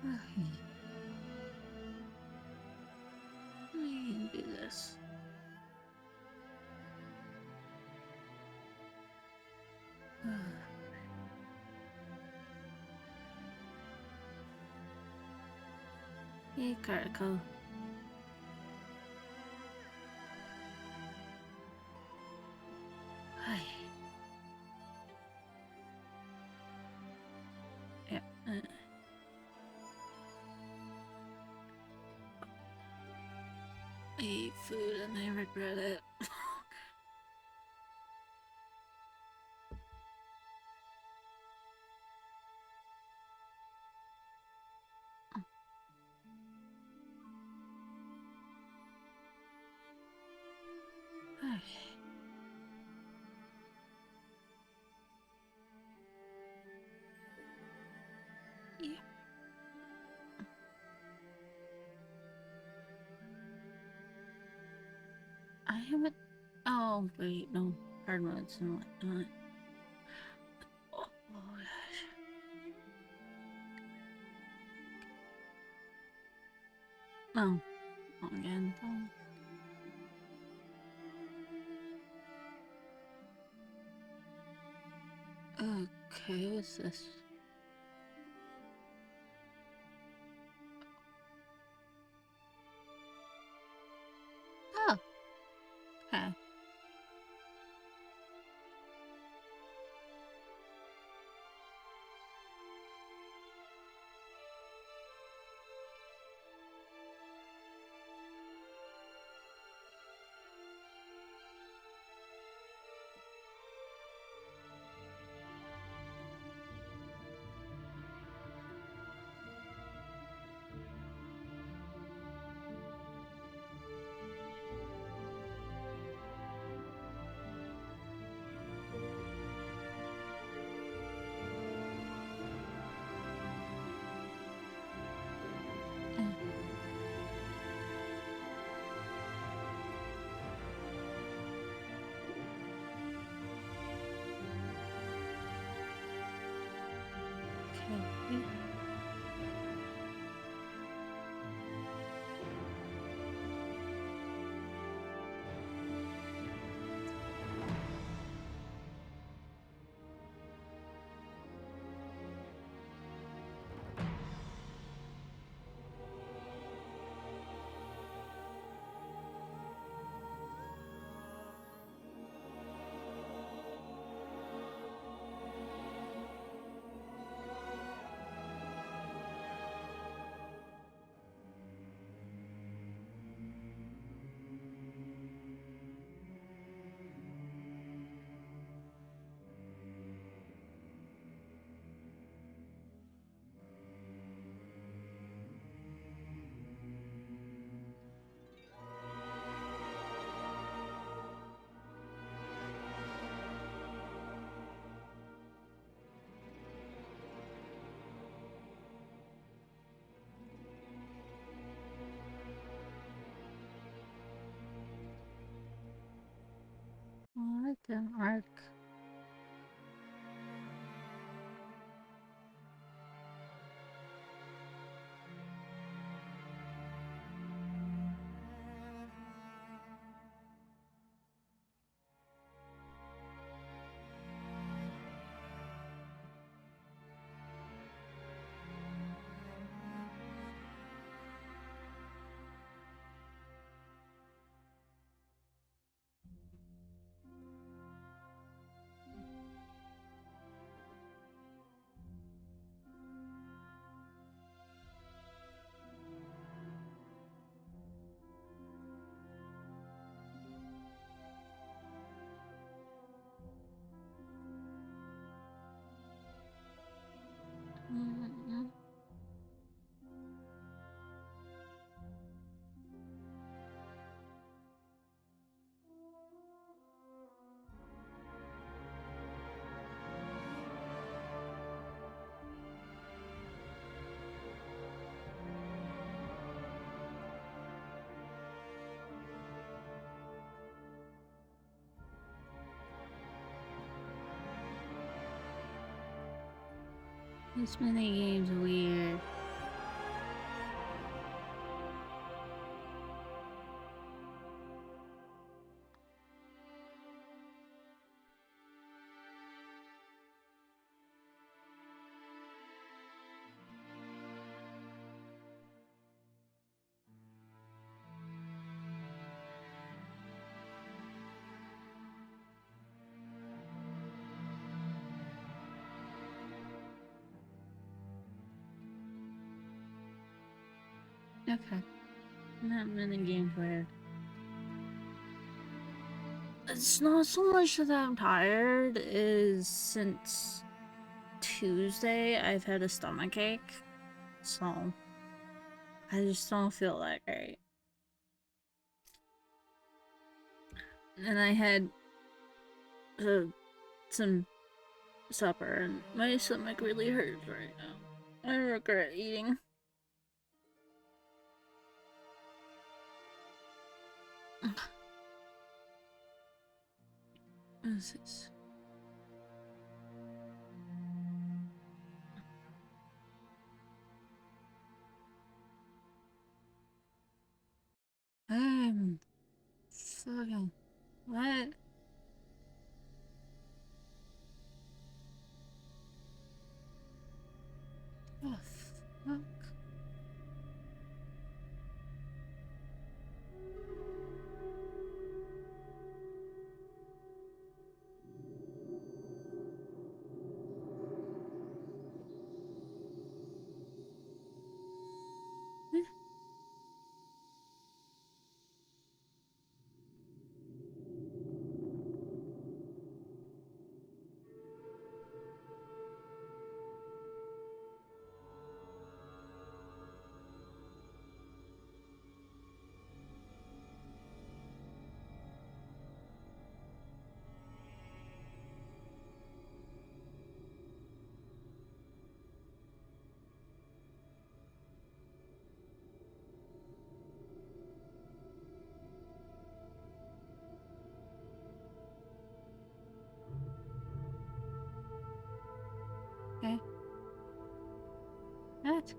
I can do this. Hey, Carico. Hi. Yeah. I eat food and I regret it. Yeah. I haven't. Oh, wait, no. Hard modes and whatnot. Oh, gosh. No. Not again, though. Okay, what's this? Oh. Okay. Okay. What an arc. Mm-hmm. This mini game's weird. Okay. Not many games where it's not so much that I'm tired, is since Tuesday I've had a stomach ache, so I just don't feel that great. And I had some supper and my stomach really hurts right now. I regret eating. What is this? I'm fucking what? Oh fuck. Okay. What?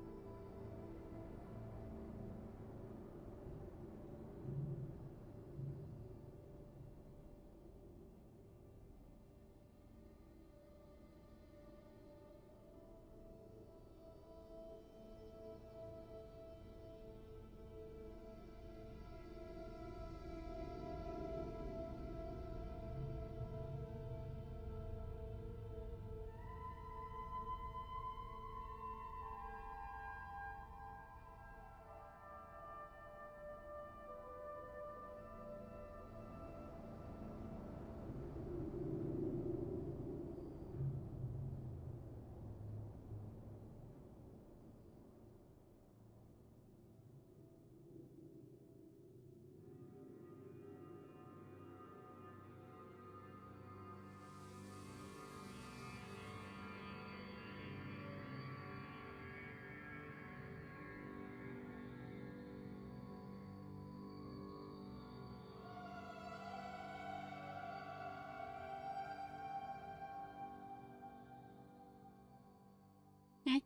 Eh?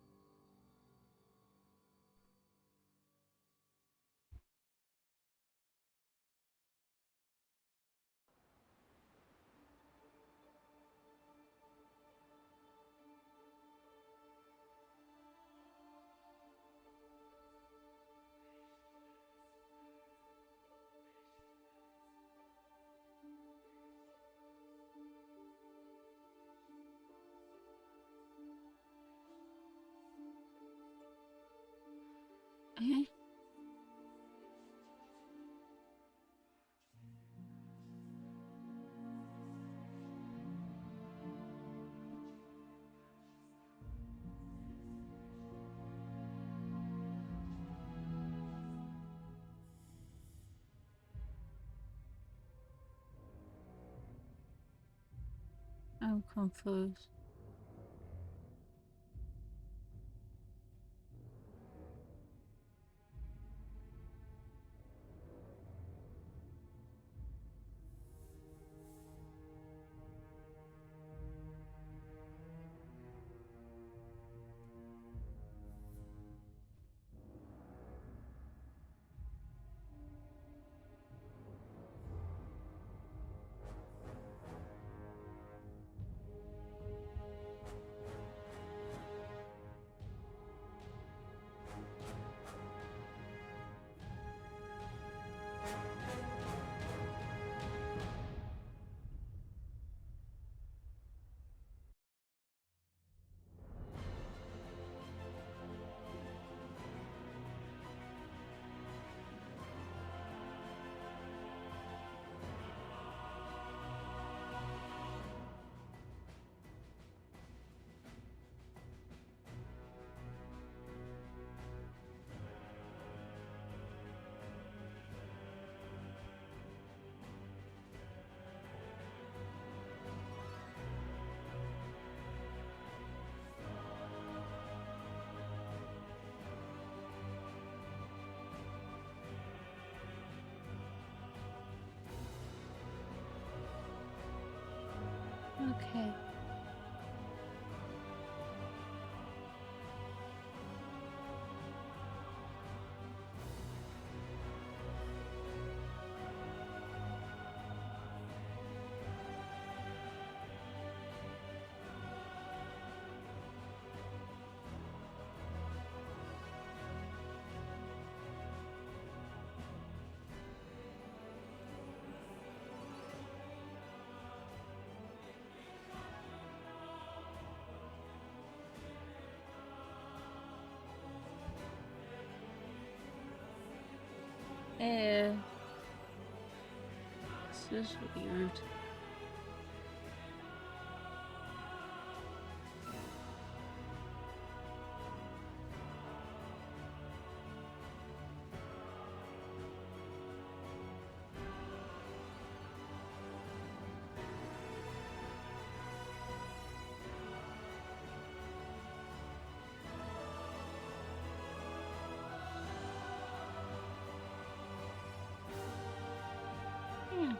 Eh? I'm confused. Okay. Eh, this is weird. Yeah.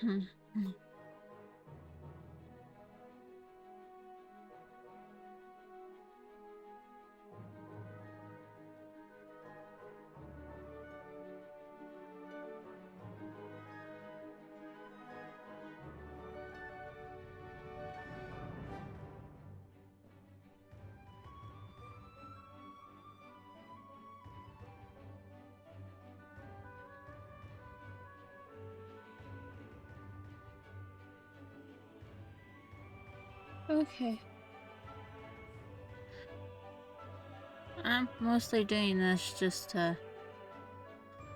Hmm. Okay. I'm mostly doing this just to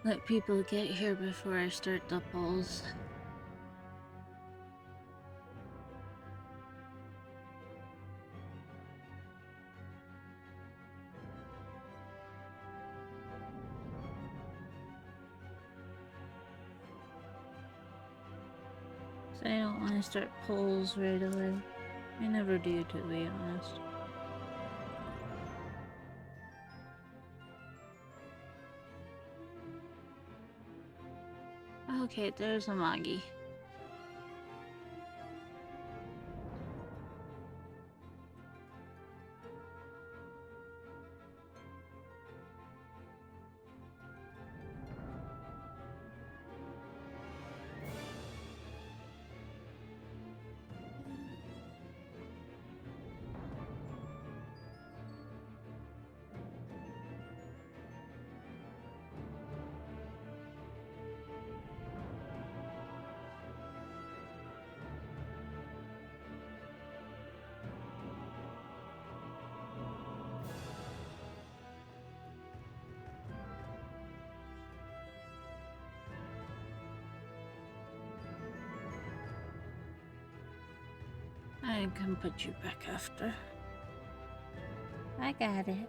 let people get here before I start the polls. So I don't want to start polls right away. I never do, to be honest. Okay, there's a Magi. I can put you back after. I got it.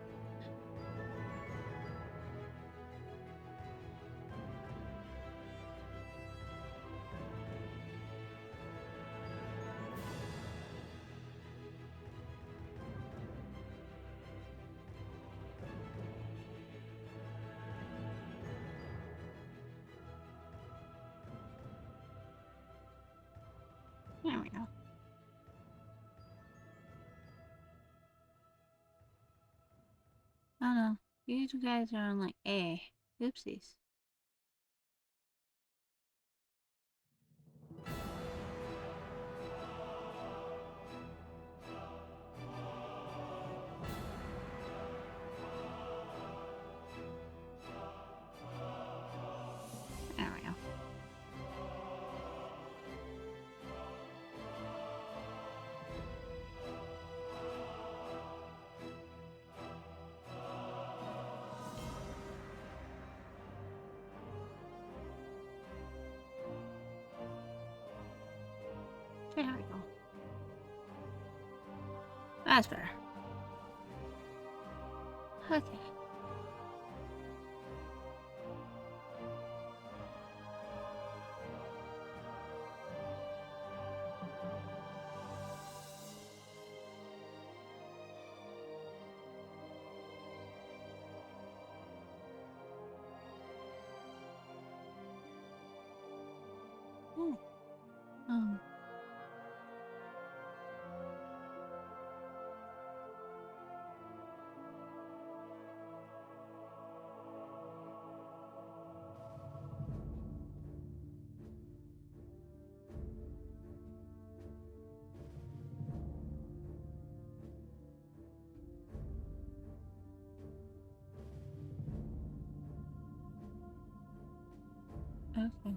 There we go. Oh no, you two guys are on like A. Oopsies. There we go. There we go. That's better. Okay. Oh. Okay.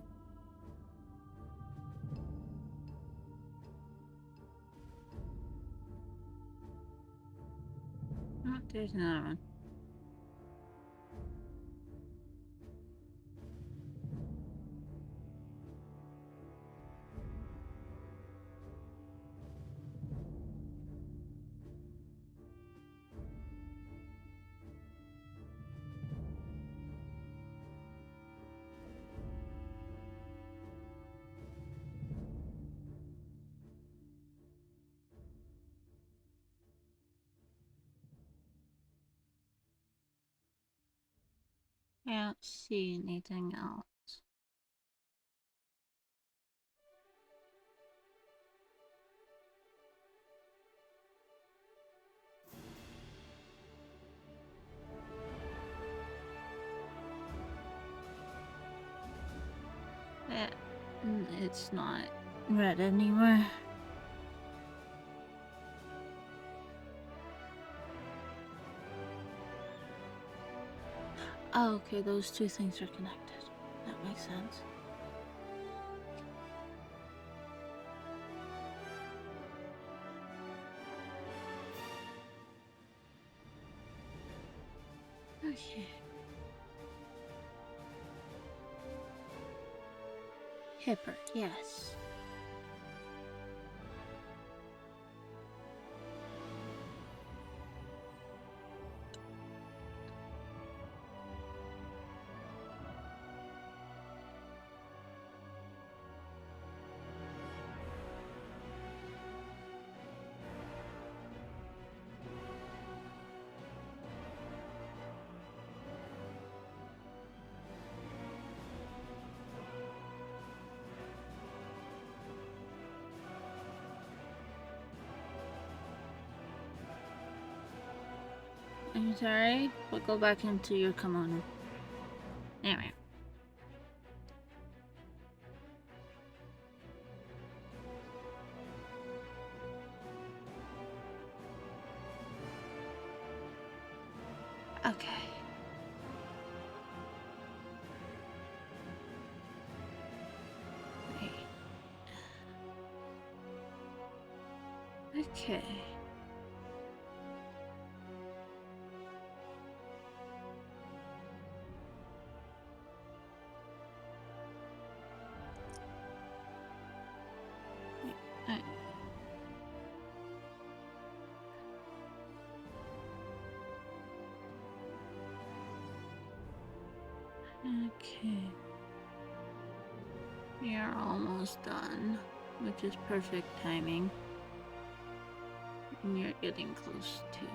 Oh, there's another one. I don't see anything else. Yeah, it's not red anymore. Oh, okay, those two things are connected. That makes sense. Okay. Hipper, yes. I'm sorry, but go back into your kimono. Anyway. Okay. Wait. Okay. I Okay. We are almost done, which is perfect timing. And you're getting close too.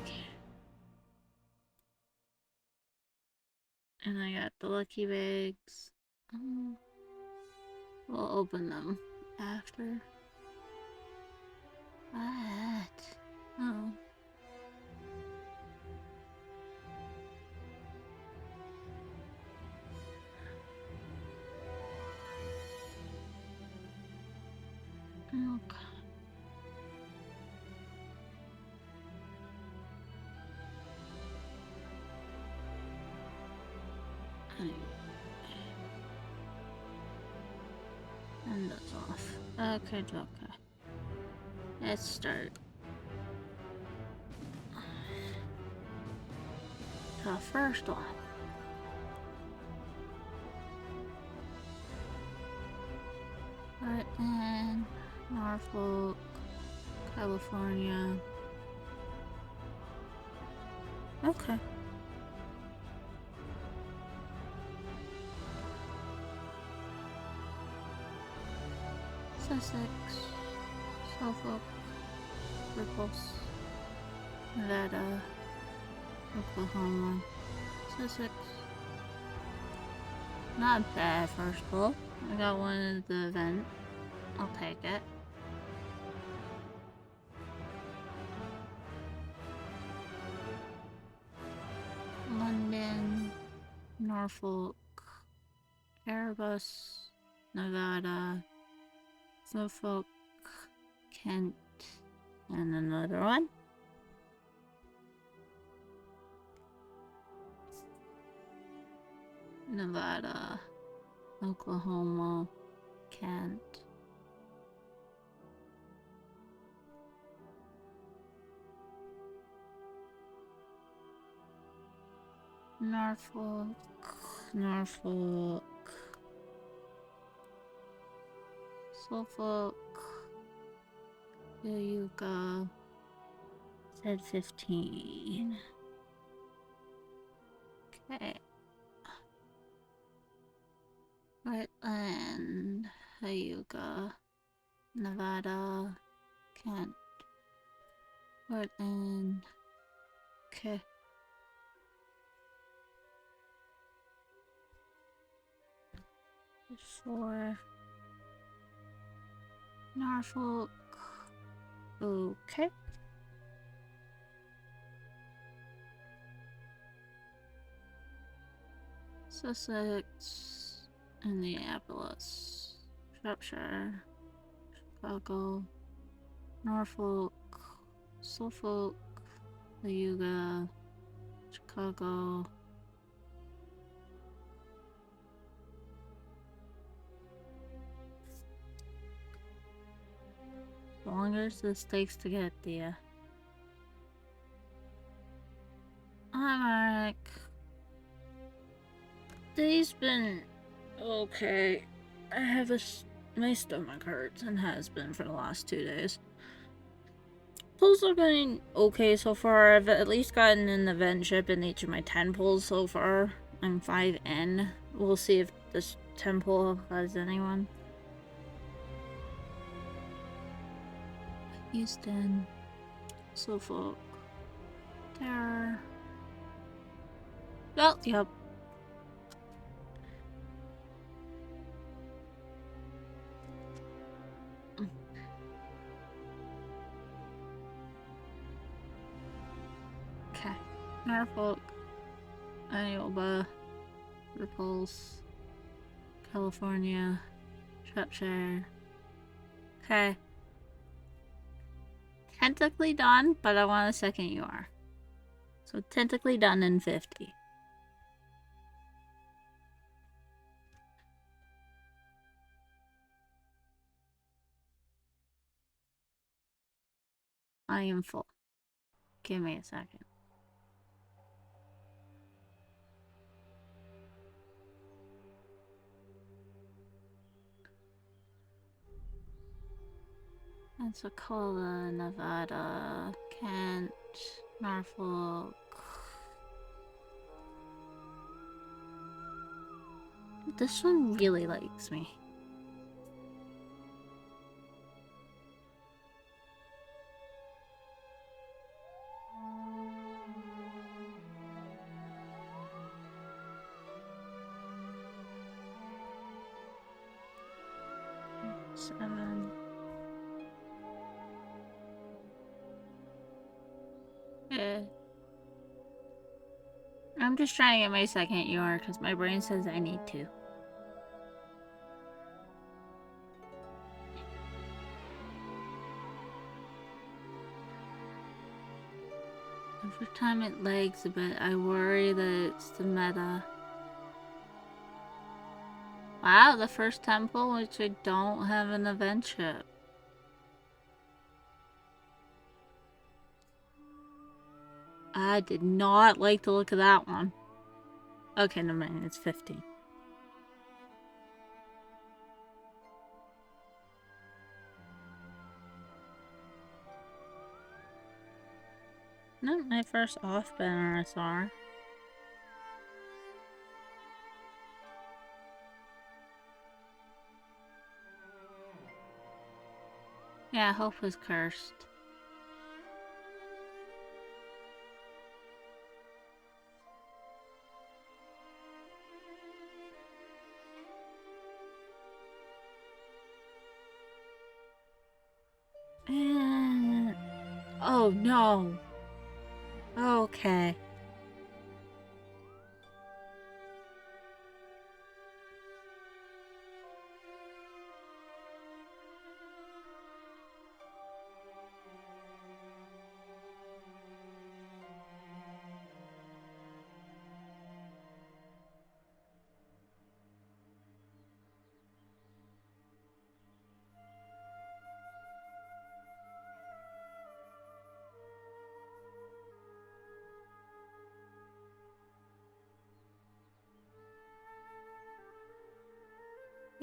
Okay. And I got the lucky bags. We'll open them after. What? Oh. Okay. And that's off. Okay, okay. Let's start. The first one. Portland, Norfolk, California. Okay. Sussex, Suffolk, Repulse. Nevada, Oklahoma, Sussex. Not bad first pull. I got one at the event. I'll take it. London, Norfolk, Airbus, Nevada, Suffolk, Kent, and another one. Nevada, Oklahoma, Kent. Norfolk, Norfolk, Suffolk, there you go. Said 15. Okay. Portland, Hyuga, Nevada, Kent, Portland. Okay. For Norfolk. Okay. Sussex, Indianapolis, Shropshire, Chicago, Norfolk, Suffolk, Cayuga, Chicago. The longer this takes to get the I'm day's been okay. I have my stomach hurts and has been for the last 2 days. Pulls are going okay so far. I've at least gotten an event ship in each of my 10 pulls so far. I'm 5N. We'll see if this 10 pull has anyone. Houston, Suffolk, Terror. Well, yep. Okay. Norfolk, Iowa, Repulse, California, Shropshire. Okay. Technically done, but I want a second UR. So technically done in 50. I am full. Give me a second. Pensacola, Nevada, Kent, Norfolk. This one really likes me. Seven. Yeah. I'm just trying to get my second UR because my brain says I need to. Every time it lags a bit, I worry that it's the meta. Wow, the first temple which I don't have an event ship. I did not like the look of that one. Okay, never mind, it's 15. Not my first off-banner SR. Yeah, Hope was cursed. Oh no. Okay.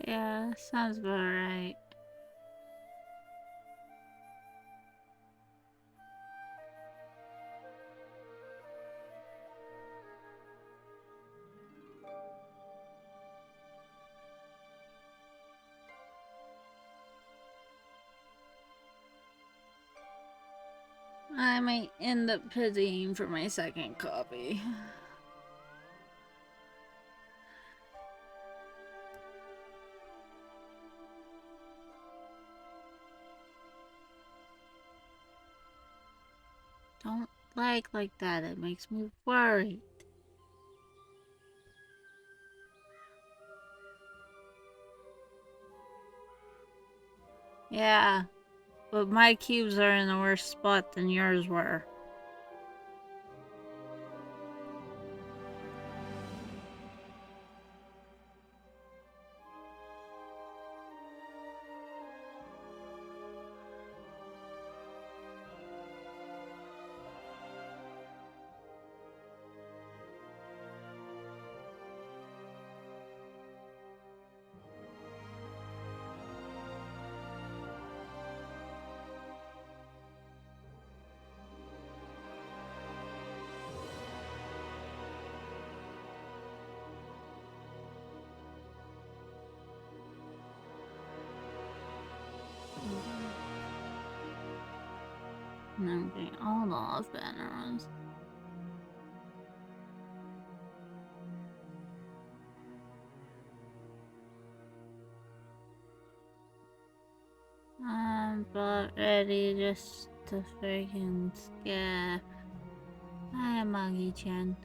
Yeah, sounds about right. I might end up paying for my second copy. Don't like that. It makes me worried. Yeah, but my cubes are in a worse spot than yours were. And I'm getting all the off banner ones. I'm about ready just to freaking scare. Hi, Maggie-chan.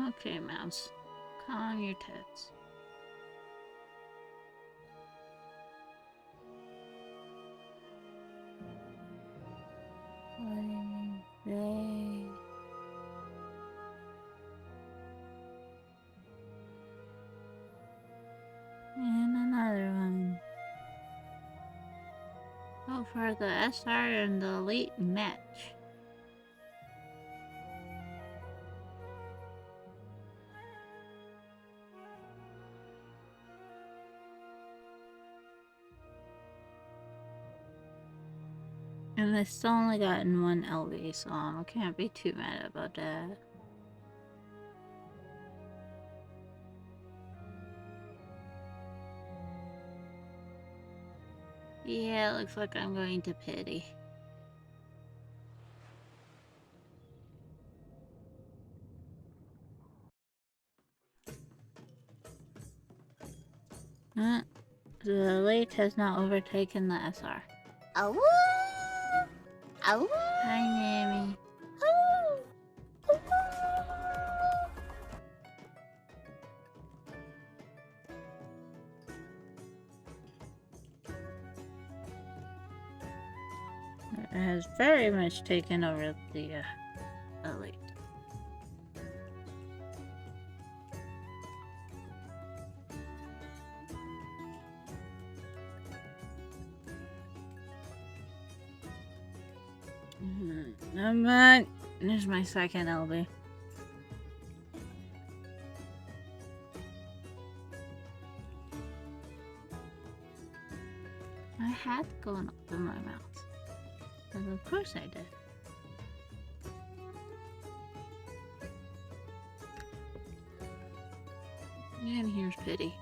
Okay, Mouse. Calm your tits. And another one. Oh, for the SR and the elite match. And I still only gotten one LV, so I can't be too mad about that. Yeah, looks like I'm going to pity. The elite has now overtaken the SR. Ow! Ow! Hi, Nammy. It has very much taken over the elite. I'm back. There's my second LB. I had gone up in my mouth. And of course I did. And here's pity.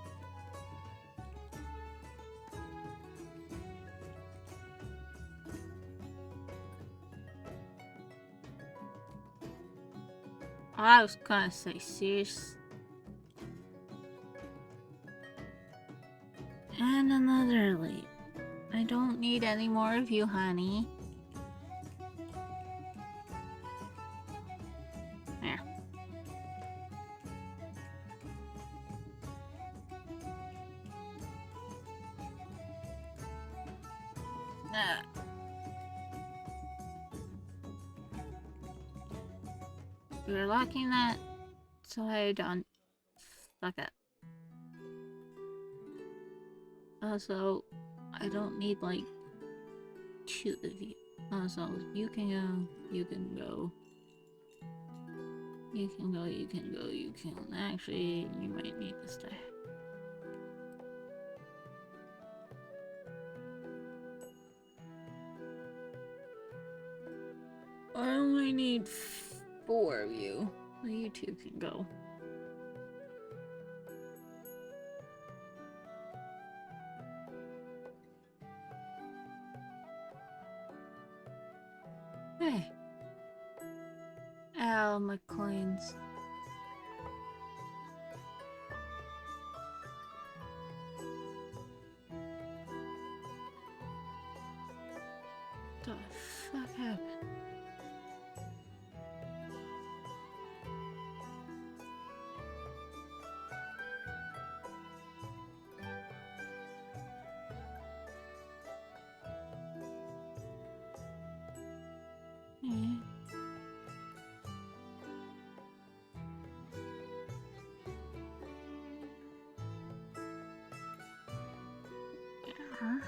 I was gonna say serious. And another leap. I don't need any more of you, honey. There. You're locking that so I don't fuck up. Also, I don't need like 2 of you. Also, you can go, you can go. You can go, you can go, you can. Actually, you might need to stay. I only need 4 of you. So you 2 can go. Hey. Ow, my coins. The fuck happened? Huh?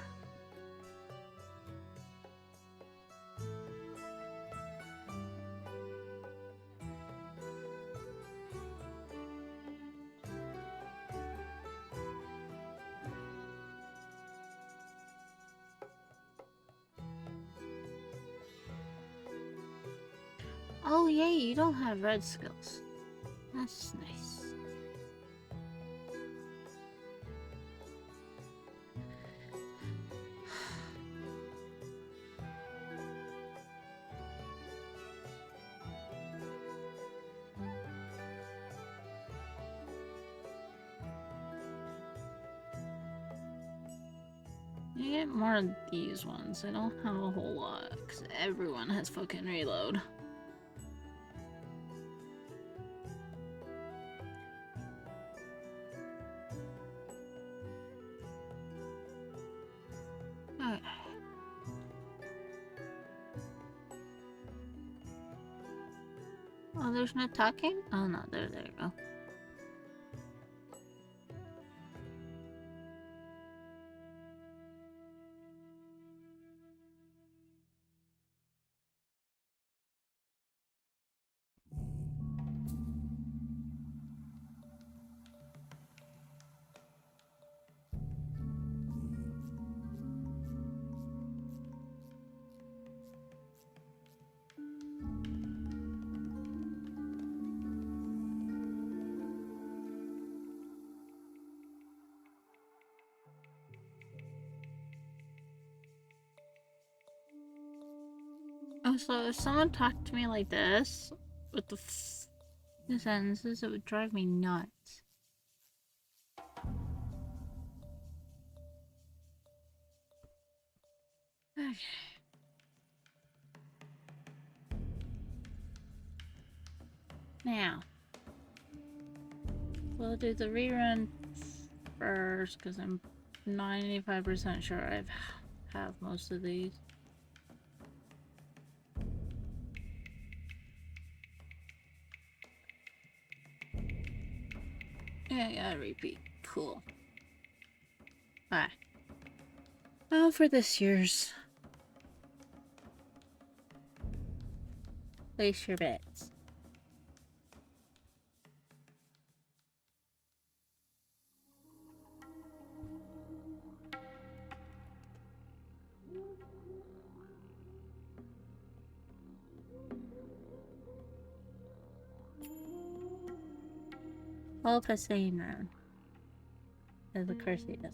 Oh yay, you don't have red skills. That's nice. You get more of these ones. I don't have a whole lot, because everyone has fucking reload. Okay. Oh, there's no talking? Oh no, there you go. Oh, so if someone talked to me like this, with the sentences, it would drive me nuts. Okay. Now, we'll do the rerun first, because I'm 95% sure I have most of these. Yeah, repeat. Cool. Alright. Well, for this year's Place your bets. Hope has seen round. As the curse he does.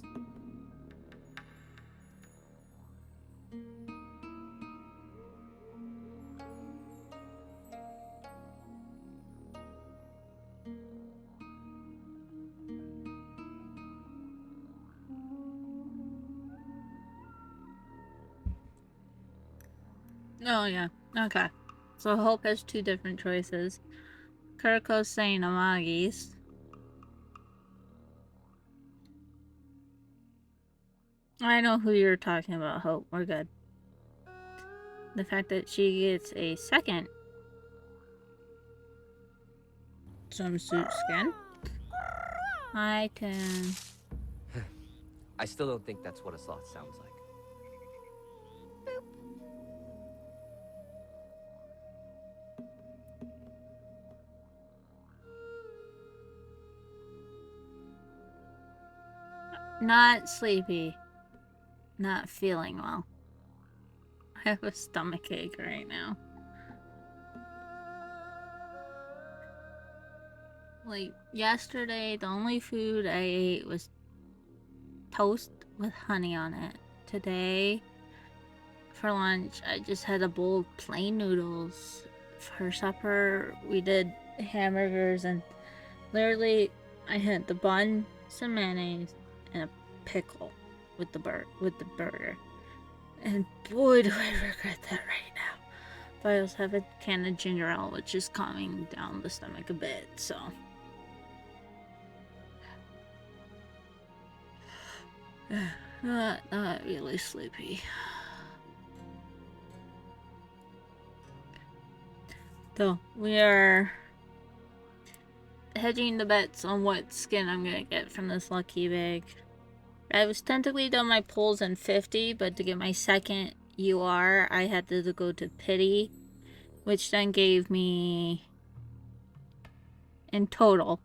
Oh, yeah. Okay. So Hope has two different choices. Kiriko's saying Amagi's. I know who you're talking about, Hope. We're good. The fact that she gets a second swimsuit skin. I can... I still don't think that's what a sloth sounds like. Not sleepy. Not feeling well. I have a stomachache right now. Like, yesterday, the only food I ate was toast with honey on it. Today, for lunch, I just had a bowl of plain noodles. For supper, we did hamburgers, and literally, I had the bun, some mayonnaise, and a pickle with the burger. And boy, do I regret that right now. But I also have a can of ginger ale, which is calming down the stomach a bit, so... not really sleepy. So, we are hedging the bets on what skin I'm gonna get from this lucky bag. I was tentatively done my pulls in 50, but to get my second UR, I had to go to Pity, which then gave me, in total,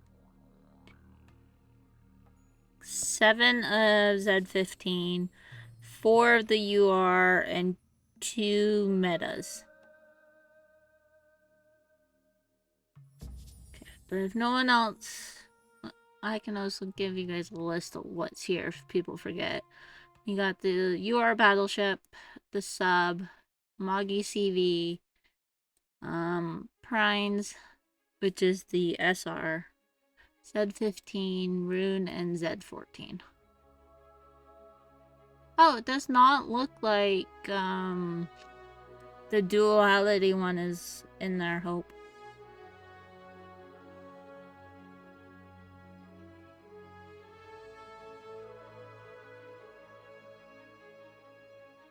7 of Z15, 4 of the UR, and 2 metas. Okay, but if no one else, I can also give you guys a list of what's here if people forget. You got the UR Battleship, the Sub, Moggy CV, Prines, which is the SR, Z15, Rune, and Z14. Oh, it does not look like, the duality one is in there, Hope.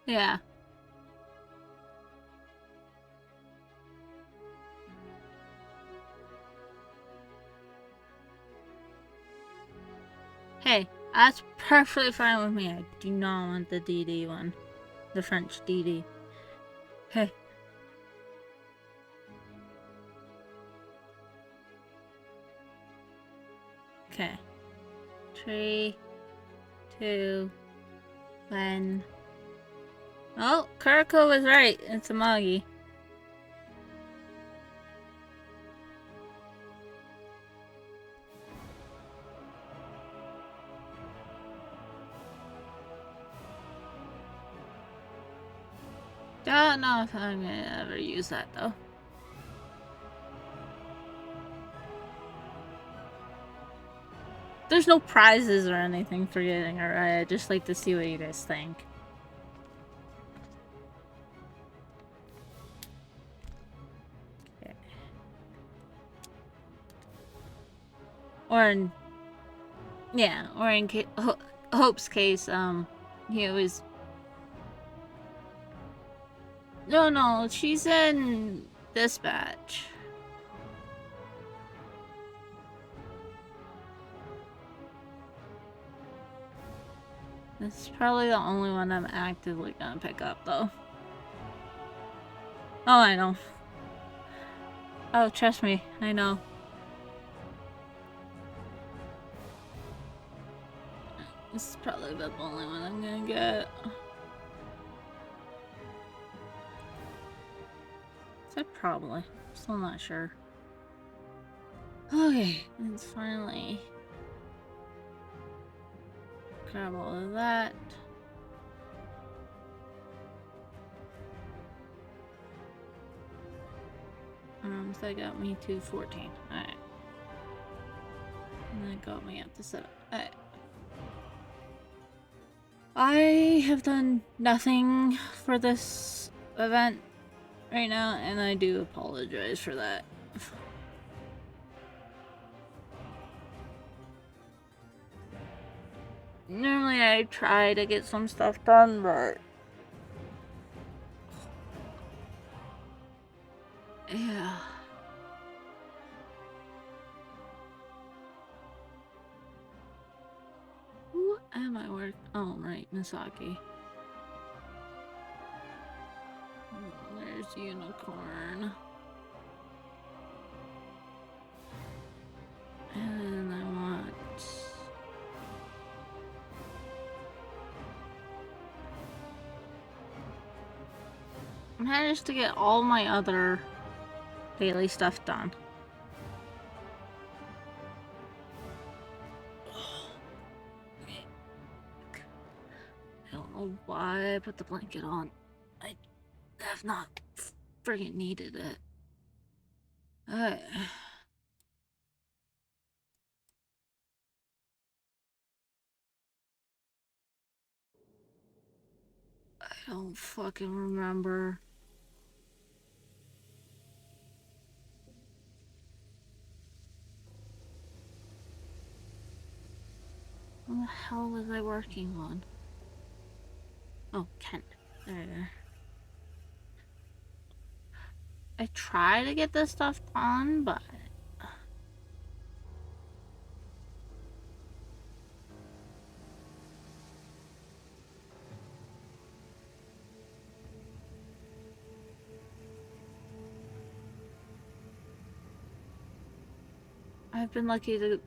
Yeah. Hey, that's perfectly fine with me. I do not want the DD one. The French DD. Hey. Okay. 3, 2, 1. Oh, Kuriko was right. It's a Moggy. Don't know if I'm gonna ever use that though. There's no prizes or anything for getting it right. I'd just like to see what you guys think. Okay. Or in... yeah, or in Hope's case, he always... No, she's in Dispatch. This is probably the only one I'm actively gonna pick up, though. Oh, I know. Oh, trust me, I know. This is probably the only one I'm gonna get. Said probably. Still not sure. Okay, let's finally grab all of that. So that got me to 14. Alright. And that got me up to 7. Alright. I have done nothing for this event right now, and I do apologize for that. Normally I try to get some stuff done, but yeah. Who am I working? Oh, right, Misaki. There's Unicorn. And I want... I managed to get all my other daily stuff done. I don't know why I put the blanket on. I have not friggin' needed it. I don't fucking remember. What the hell was I working on? Oh, Kent. There. I try to get this stuff done, but... I've been lucky to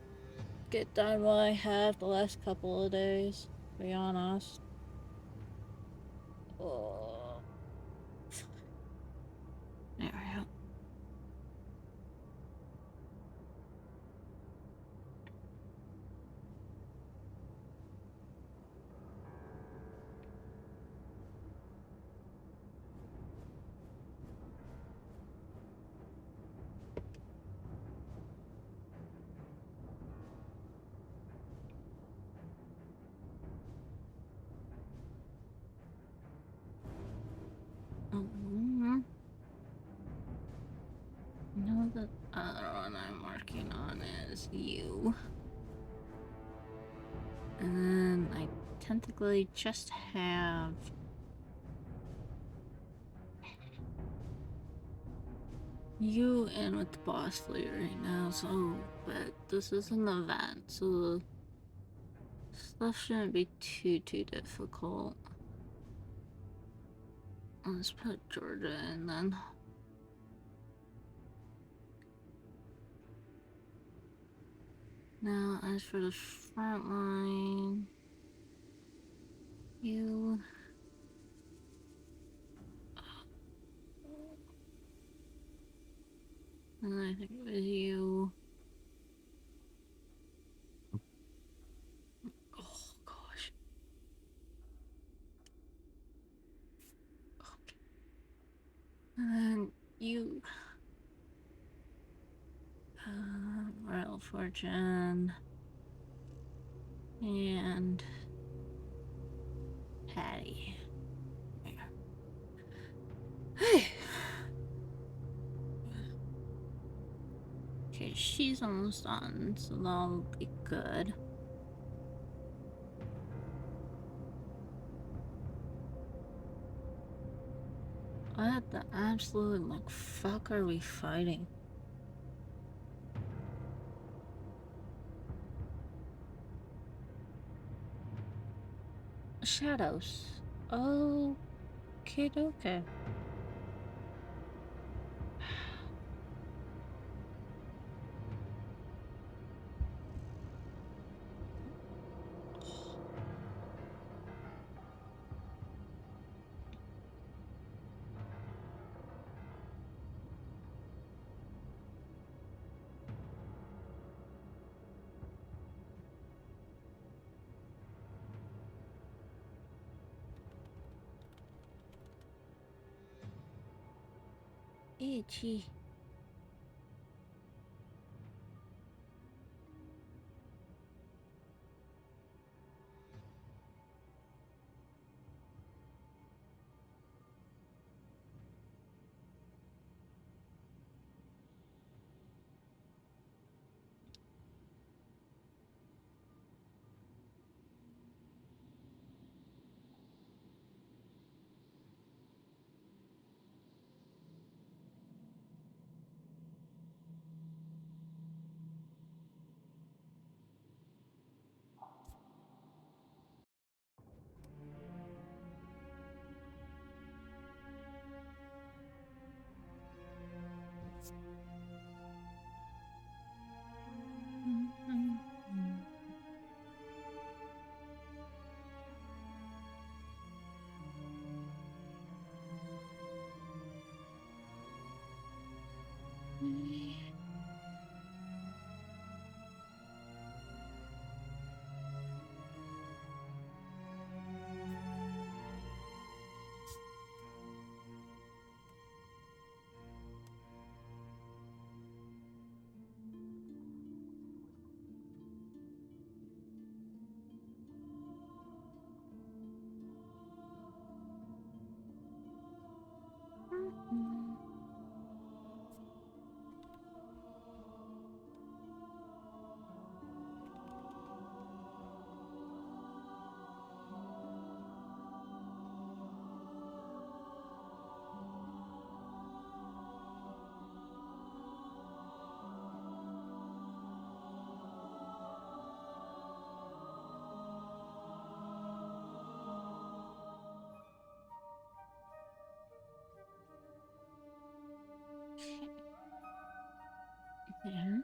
get done what I have the last couple of days, to be honest. Oh. There we go. No, the other one I'm working on is you. And then I technically just have... you in with the boss fleet right now, so... But this is an event, so the stuff shouldn't be too difficult. Let's put Georgia in then. Now, as for the front line... you... and I think it was you... oh, gosh. Okay. And then you... Royal Fortune... and... Patty. Hey. Okay, she's almost done, so that'll be good. What the absolute like fuck are we fighting? Shadows. Okay, okay. Itchy. Yeah.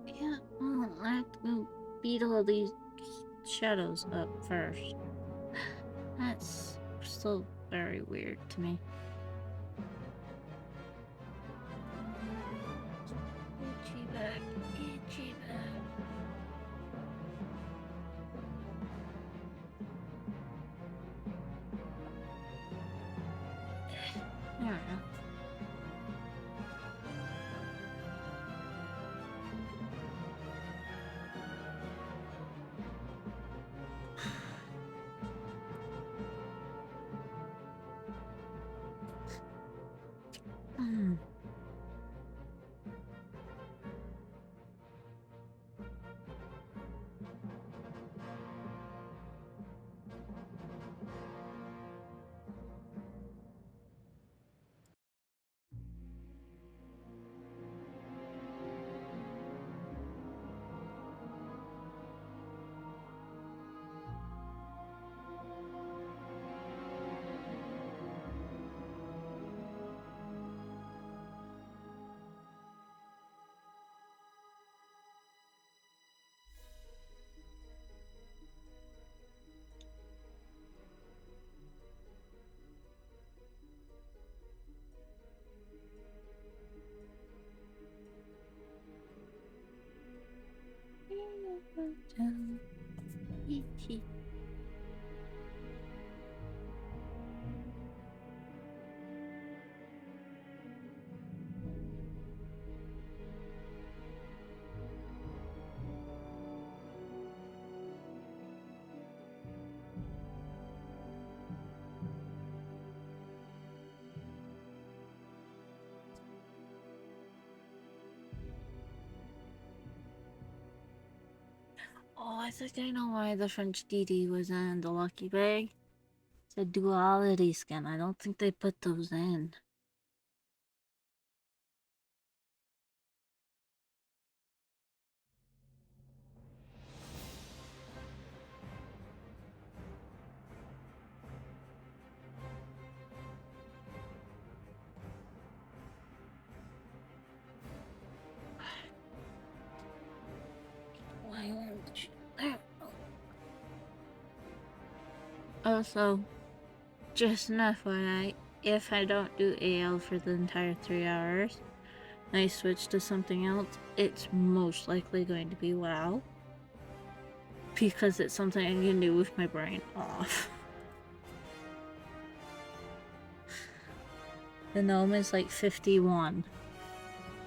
Yeah, I have to go beat all these shadows up first. That's still very weird to me. Itchy back, itchy back. There we go. I think I know why the French DD was in the lucky bag. It's a duality skin. I don't think they put those in. Why won't you? There. Also, just an FYI, if I don't do AL for the entire 3 hours, and I switch to something else, it's most likely going to be WoW. Because it's something I can do with my brain off. The gnome is like 51.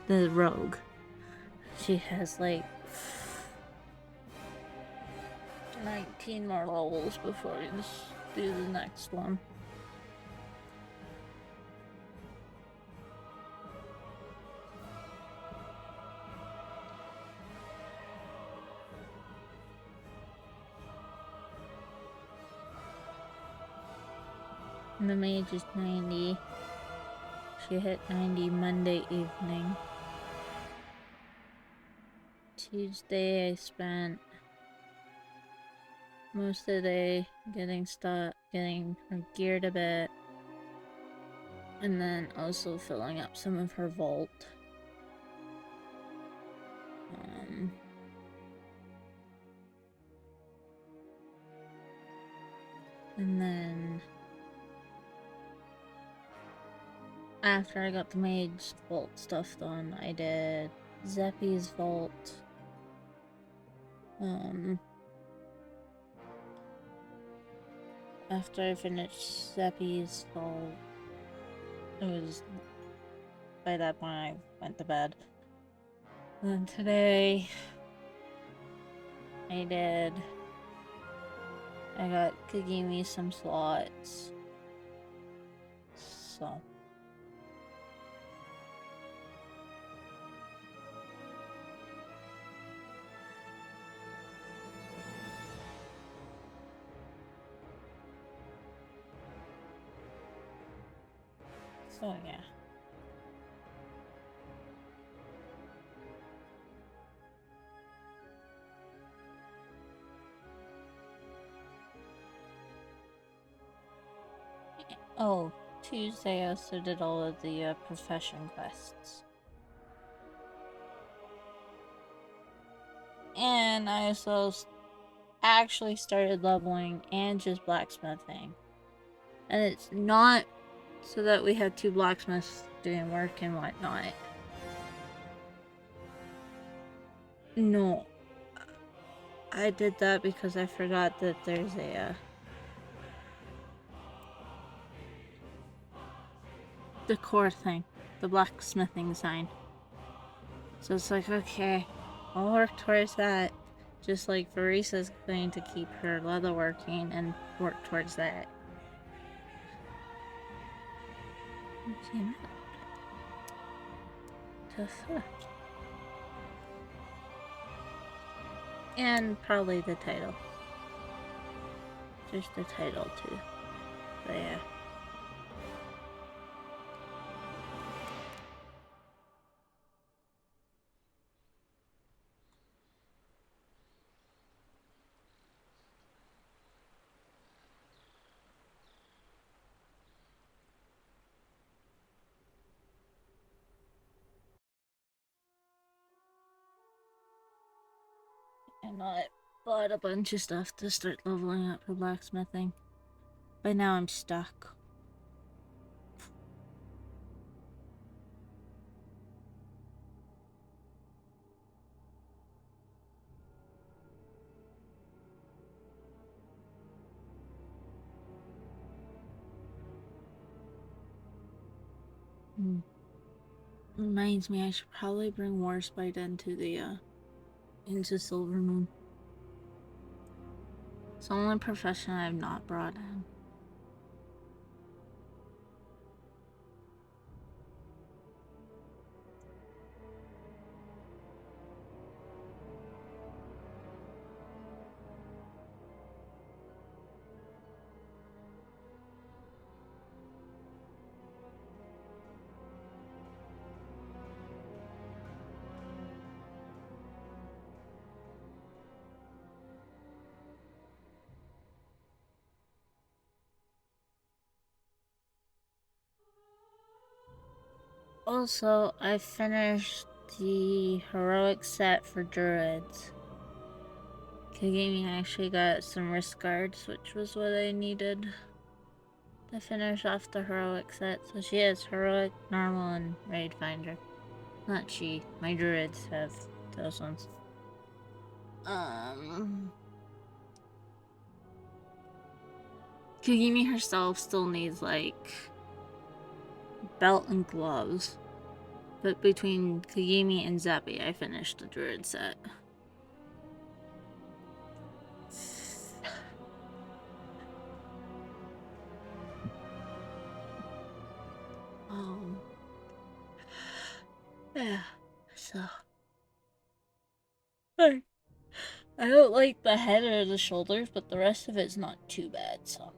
The rogue. She has like 19 more levels before we do the next one. And the mage is 90. She hit 90 Monday evening. Tuesday I spent most of the day getting her geared a bit. And then also filling up some of her vault. And then after I got the mage vault stuff done, I did Zeppy's vault. After I finished Zeppy's vault, it was by that point I went to bed. And then today I got Kagimi some slots. So yeah. Oh, Tuesday I also did all of the profession quests. And I also actually started leveling and just blacksmithing. And it's not so that we have 2 blacksmiths doing work and whatnot. No. I did that because I forgot that there's a the core thing, the blacksmithing sign. So it's like, okay, I'll work towards that. Just like Verisa's going to keep her leather working and work towards that. Okay, tough. And probably the title. Just the title too. But yeah. And I bought a bunch of stuff to start leveling up for blacksmithing. But now I'm stuck. Reminds me I should probably bring Warspite into the into Silvermoon. It's the only profession I have not brought in. Also, I finished the heroic set for druids. Kagami actually got some wrist guards, which was what I needed to finish off the heroic set. So she has heroic, normal, and raid finder. Not she. My druids have those ones. Kagami herself still needs, like, belt and gloves. But between Kagami and Zappy, I finished the druid set. Yeah, so... I don't like the head or the shoulders, but the rest of it's not too bad, so...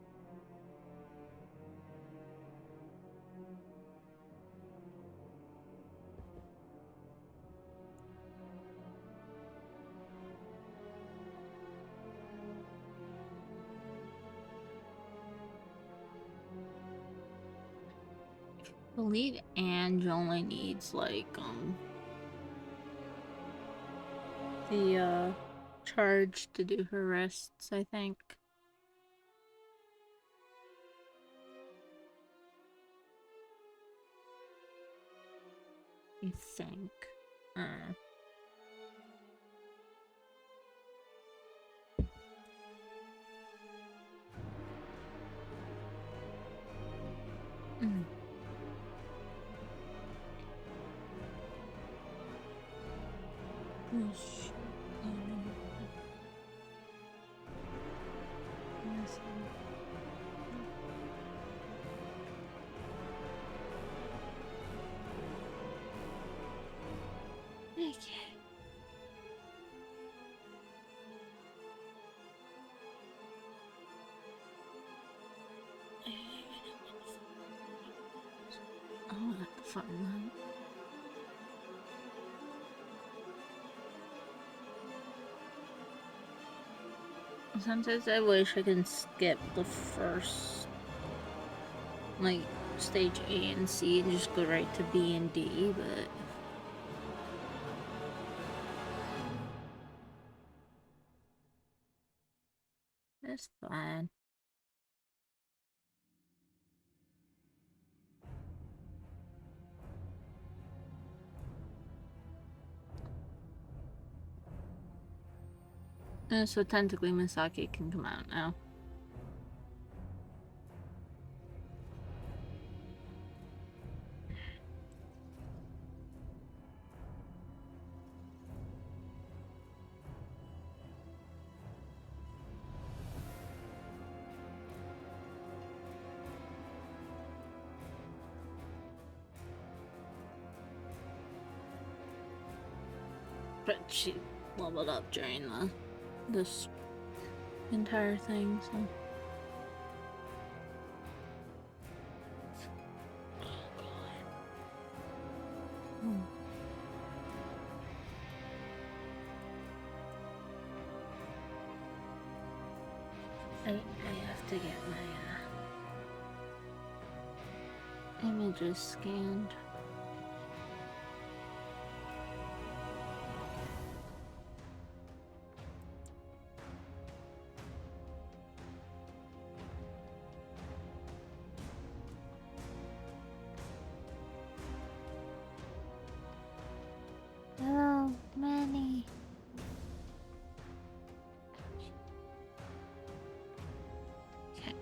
I believe Ange only needs, like, the, charge to do her wrists, I think. I think. Oh, that's the fun one. Sometimes I wish I can skip the first, like, stage A and C and just go right to B and D, but... it's fine. So technically Misaki can come out now. But she leveled up during this entire thing, so... oh god. I have to get my images scanned. Oh, Manny. Okay.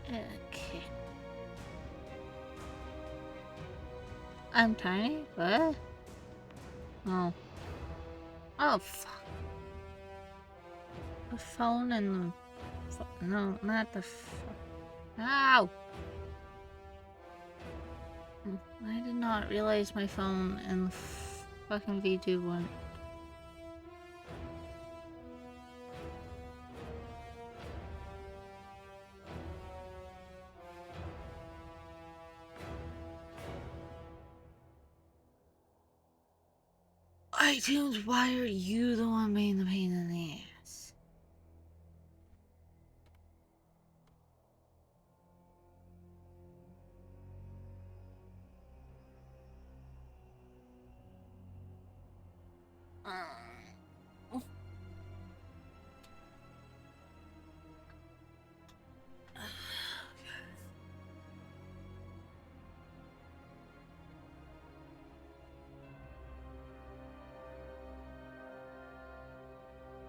Okay. I'm tiny? What? Oh. Oh, fuck. The phone and the... no, not the ow! I did not realize my phone and the fucking V2 went... iTunes, why are you the one being the pain in the ass?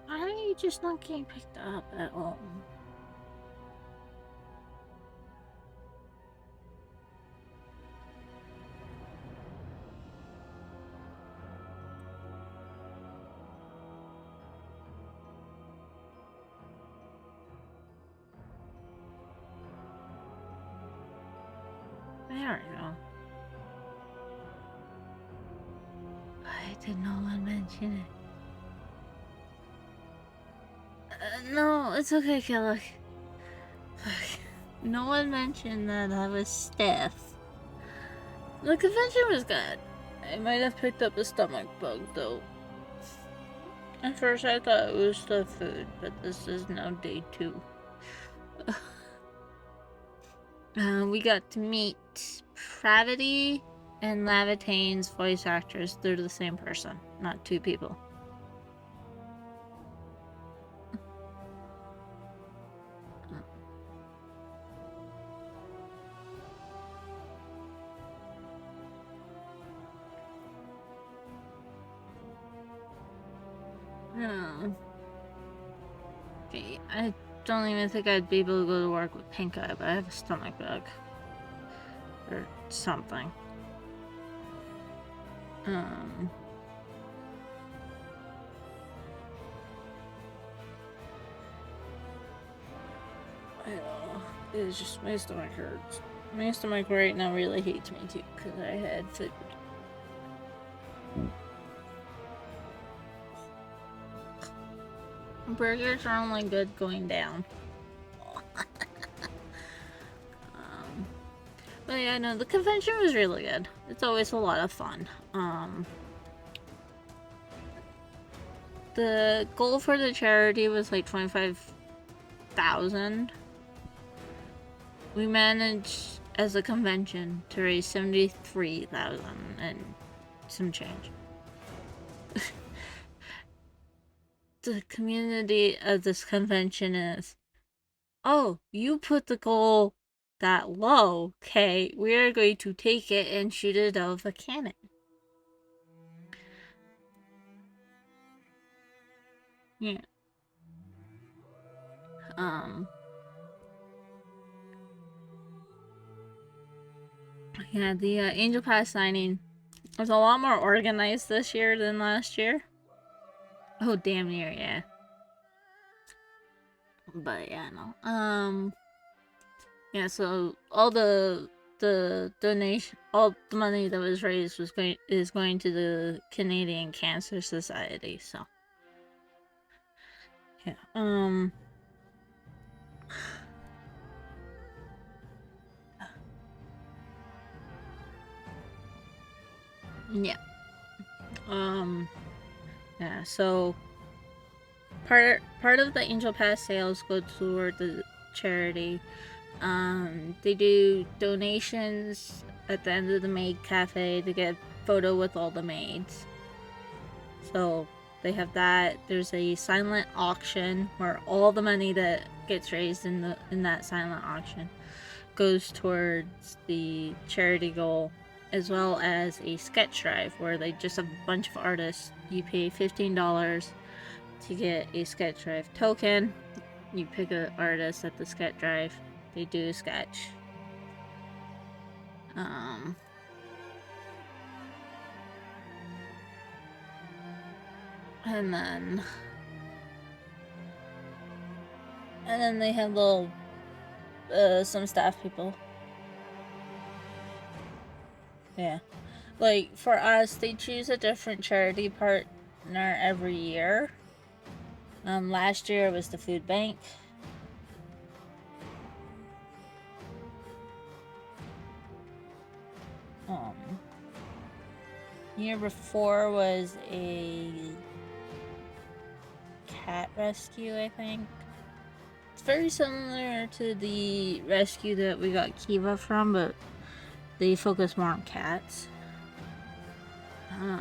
Why are you just not getting picked up at all? There we go. Why did no one mention it? No, it's okay, Kelly. No one mentioned that I was stiff. The convention was good. I might have picked up a stomach bug, though. At first I thought it was the food, but this is now day 2. We got to meet Pravity and Lavitane's voice actors. They're the same person, not 2 people. Okay, I don't even think I'd be able to go to work with pink eye, but I have a stomach bug. Or something. I know. It's just my stomach hurts. My stomach right now really hates me too, because I had food. Burgers are only good going down. But yeah, no, the convention was really good. It's always a lot of fun. The goal for the charity was like 25,000. We managed as a convention to raise 73,000 and some change. The community of this convention is, oh, you put the goal that low, okay, we are going to take it and shoot it out of a cannon. Yeah. Yeah, the Angel Pass signing was a lot more organized this year than last year. Oh, damn near, yeah. But yeah, no. Yeah, so all the donation, all the money that was raised is going to the Canadian Cancer Society. So yeah, yeah, yeah. So part of the Angel Pass sales go toward the charity. They do donations at the end of the maid cafe to get a photo with all the maids. So they have that. There's a silent auction where all the money that gets raised in that silent auction goes towards the charity goal, as well as a sketch drive where they just have a bunch of artists. You pay $15 to get a sketch drive token. You pick an artist at the sketch drive. They do a sketch. And then they have little some staff people. Yeah. Like for us, they choose a different charity partner every year. Last year it was the food bank. Year before was a cat rescue, I think. It's very similar to the rescue that we got Kiva from, but they focus more on cats. Yeah.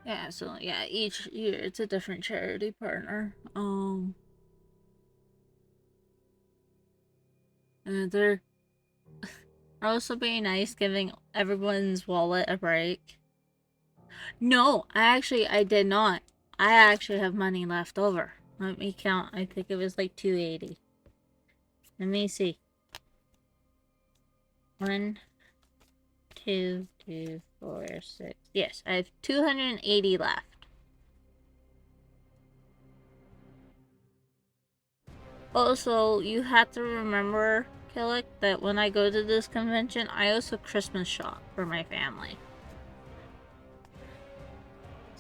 Yeah, so yeah, each year it's a different charity partner. And they're also being nice, giving everyone's wallet a break. No, I did not. I actually have money left over. Let me count. I think it was like 280. Let me see. 1, 2, 2, 4, 6. Yes, I have 280 left. Also, you have to remember, Killick, that when I go to this convention, I also Christmas shop for my family.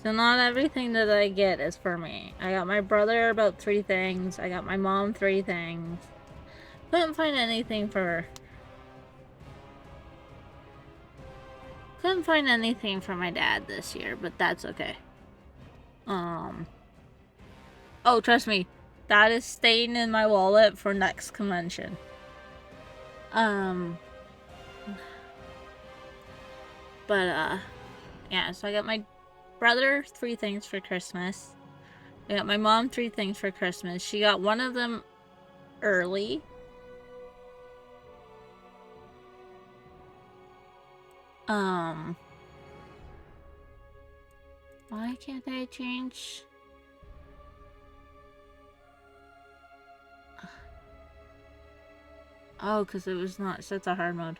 So not everything that I get is for me. I got my brother about 3 things. I got my mom 3 things. Couldn't find anything for... Couldn't find anything for my dad this year, but that's okay. Oh, trust me. That is staying in my wallet for next convention. Yeah, so I got my brother 3 things for Christmas. I got my mom 3 things for Christmas. She got one of them early. Why can't I change? Oh, because it was not set to hard mode.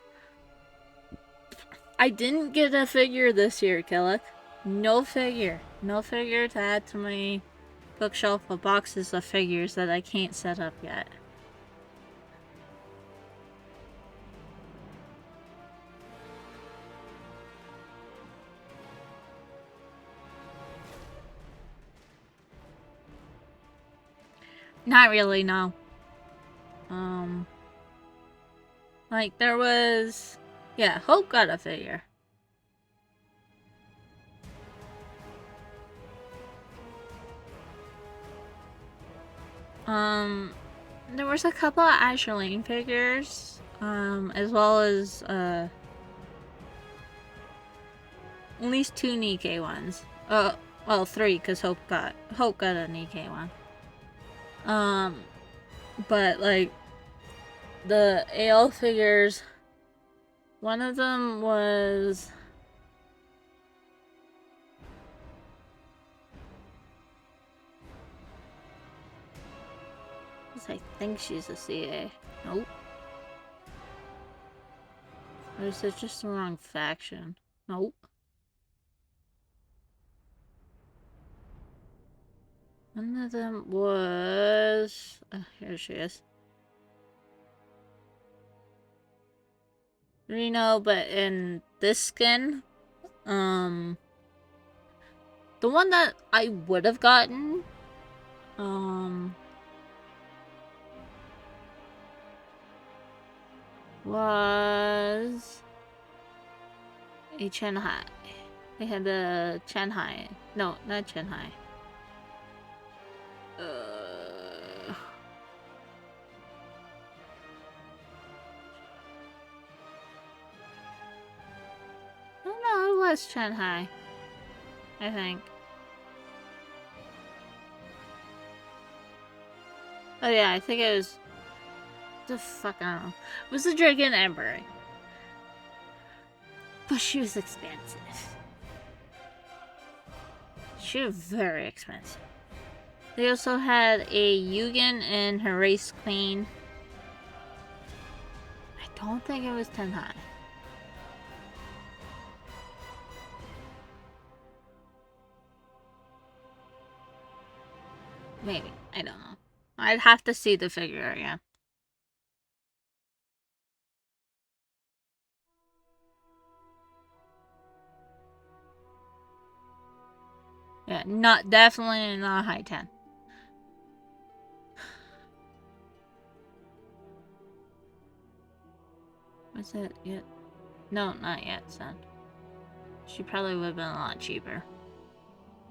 I didn't get a figure this year, Killick. No figure. No figure to add to my bookshelf of boxes of figures that I can't set up yet. Not really, no. Like, there was... Yeah, Hope got a figure. There was a couple of Asherlane figures, as well as, at least 2 Nikkei ones. Well, 3, because Hope got a Nikkei one. But, like, the AL figures, one of them was... I think she's a CA. Nope. Or is it just the wrong faction? Nope. One of them was... here she is. Reno, but in this skin. The one that I would have gotten... was... a Chenhai. They had the Chenhai. No, not Chenhai. No, it was Chenhai. I think. Oh yeah, I think it was... the fuck, I don't know. It was the Dragon Ember. But she was expensive. She was very expensive. They also had a Yugen and her race queen. I don't think it was Tenhai. Maybe. I don't know. I'd have to see the figure again. Yeah, definitely not high 10. Was it yet? No, not yet, son. She probably would have been a lot cheaper.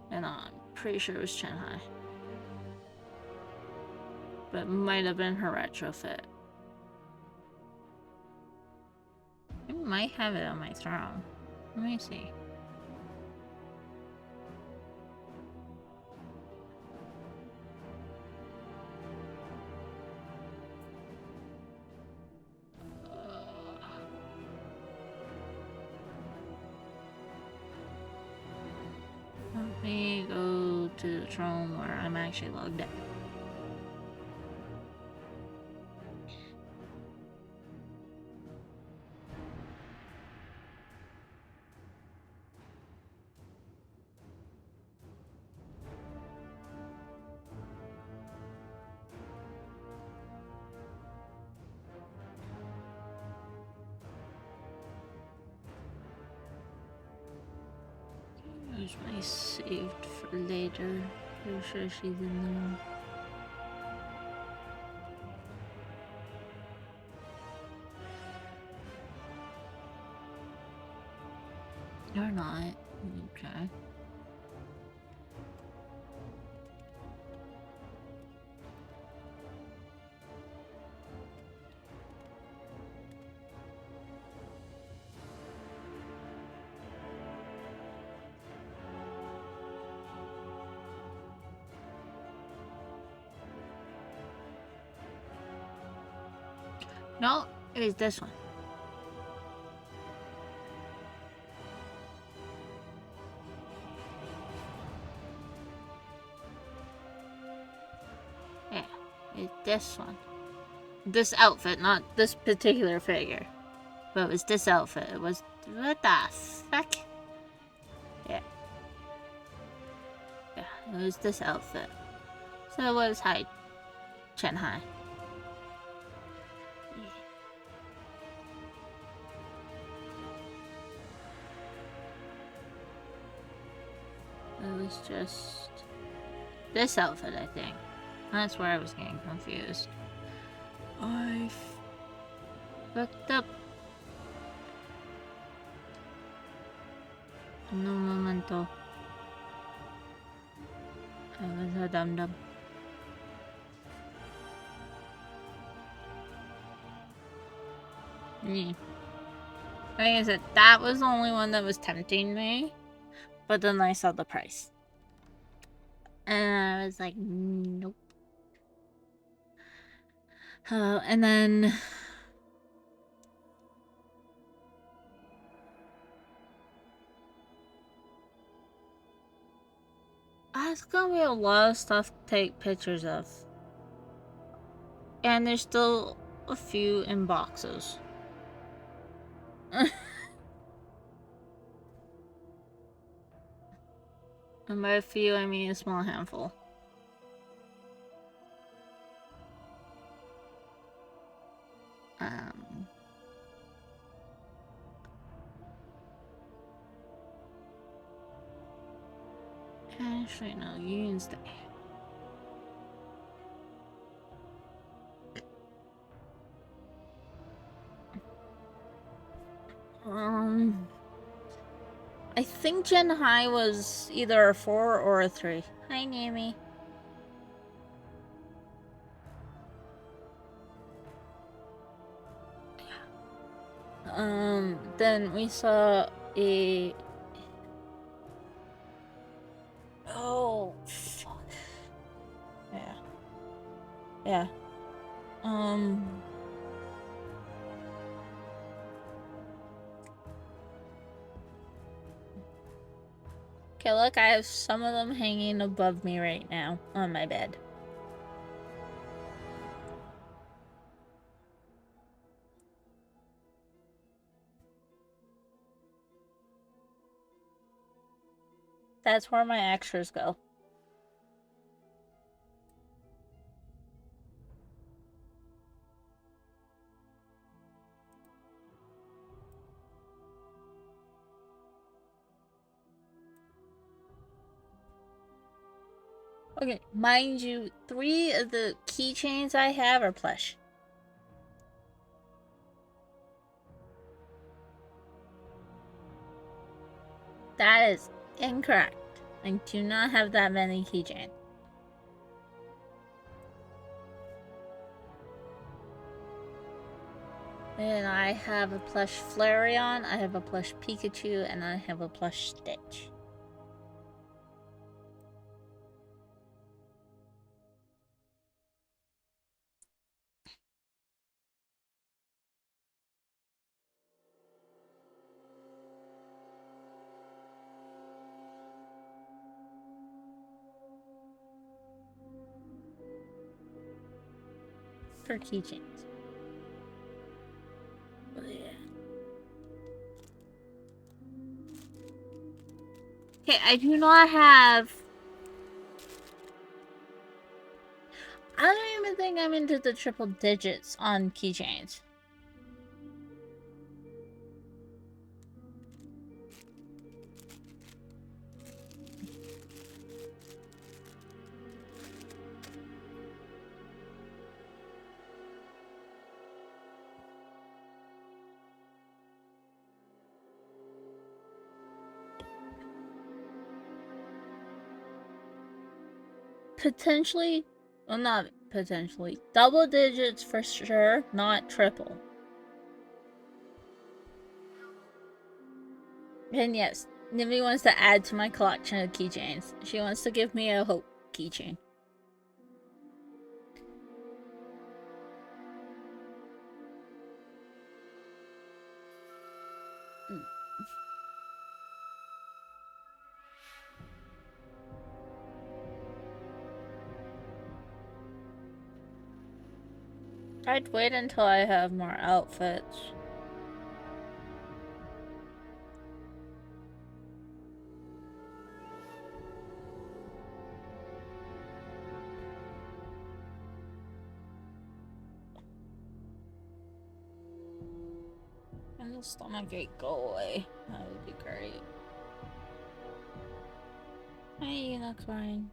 And I'm pretty sure it was Shanghai. But it might have been her retrofit. I might have it on my throne. Let me see. Let me go to the throne where I'm actually logged in. Here's my saved for later. Pretty sure she's in there. Or not. Okay. No, it was this one. Yeah, it's this one. This outfit, not this particular figure. But it was this outfit. It was... What the fuck? Yeah. Yeah, it was this outfit. So it was Shanghai. It was just this outfit, I think. That's where I was getting confused. I fucked up. No momento. I was a dum-dum. Like I said, that was the only one that was tempting me. But then I saw the price. And I was like, nope. And then... It's gonna be a lot of stuff to take pictures of. And there's still a few in boxes. And by a few, I mean a small handful. Actually, no, you can stay. I think Gen High was either a 4 or a 3. Hi, Nami. Then we saw a... Oh, fuck. Yeah. Yeah. Okay, look, I have some of them hanging above me right now on my bed. That's where my extras go. Okay, mind you, 3 of the keychains I have are plush. That is incorrect. I do not have that many keychains. And I have a plush Flareon, I have a plush Pikachu, and I have a plush Stitch. For keychains. Oh, yeah. Okay, I do not have... I don't even think I'm into the triple digits on keychains. Potentially, well, not potentially, double digits for sure, not triple. And yes, Nivy wants to add to my collection of keychains. She wants to give me a hope keychain. I'd wait until I have more outfits. And the stomachache go away. That would be great. Hey, unicorn.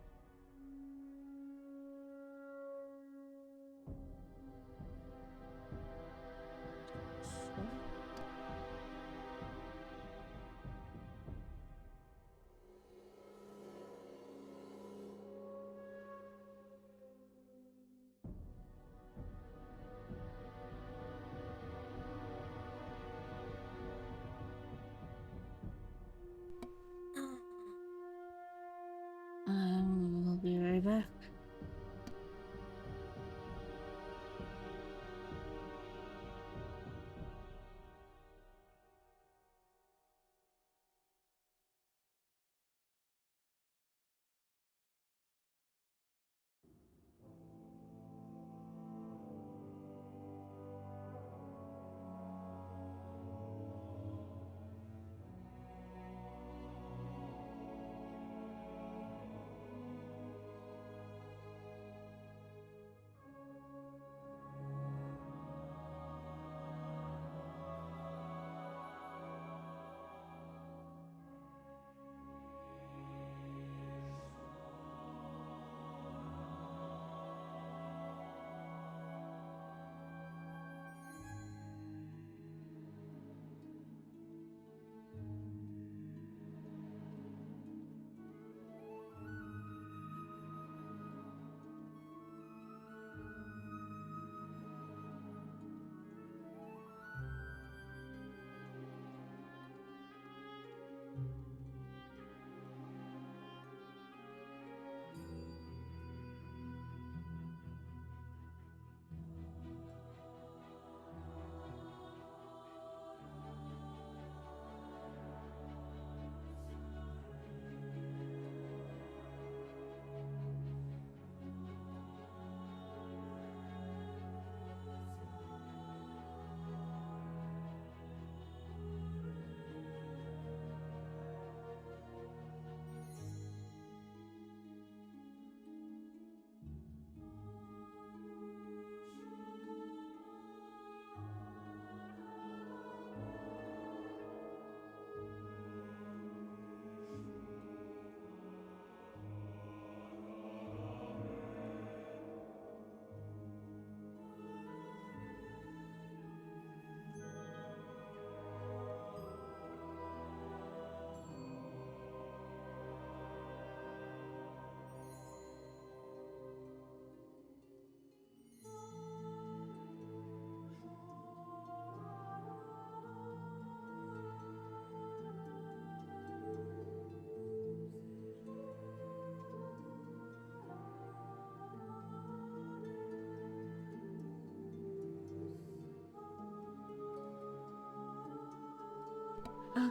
We'll be right back.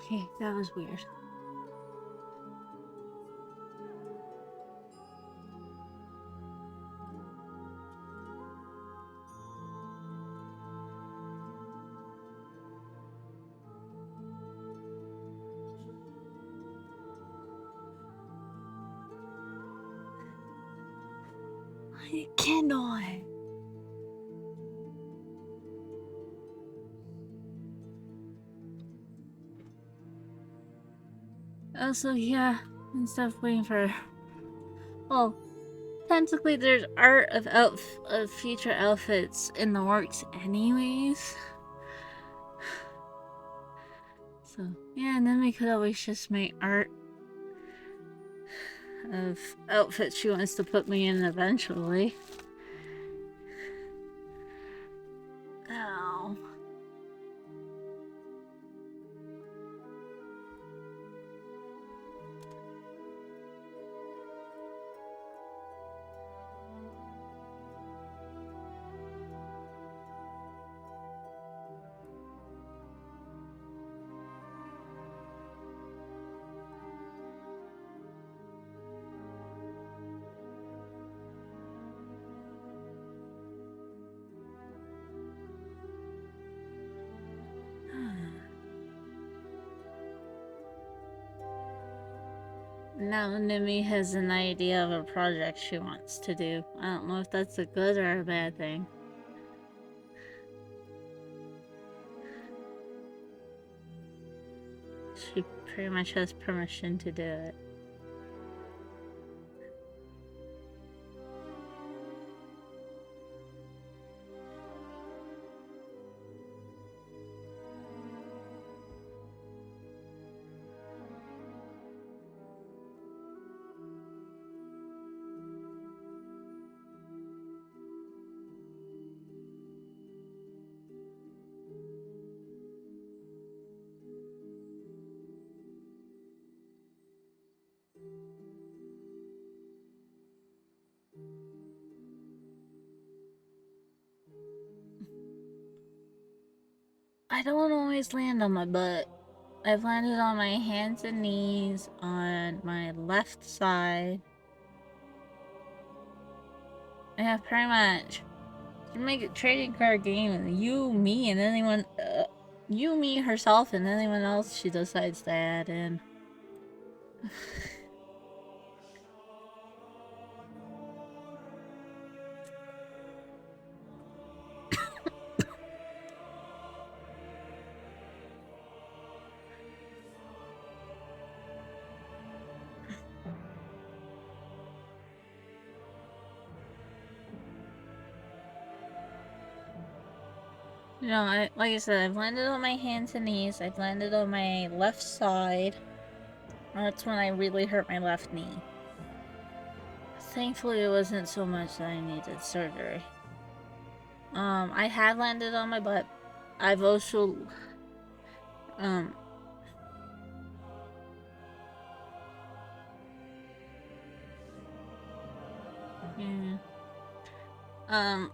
Okay, that was weird. I cannot. Also, yeah, instead of waiting for... Well, technically there's art of future outfits in the works anyways. So, yeah, and then we could always just make art of outfits she wants to put me in eventually. Ow. Now Nimi has an idea of a project she wants to do. I don't know if that's a good or a bad thing. She pretty much has permission to do it. I don't always land on my butt. I've landed on my hands and knees on my left side. Yeah, pretty much. You make a trading card game and you, me, and anyone... you, me, herself, and anyone else she decides to add in. You know, like I said, I've landed on my hands and knees. I've landed on my left side. That's when I really hurt my left knee. Thankfully, it wasn't so much that I needed surgery. I have landed on my butt. I've also, yeah.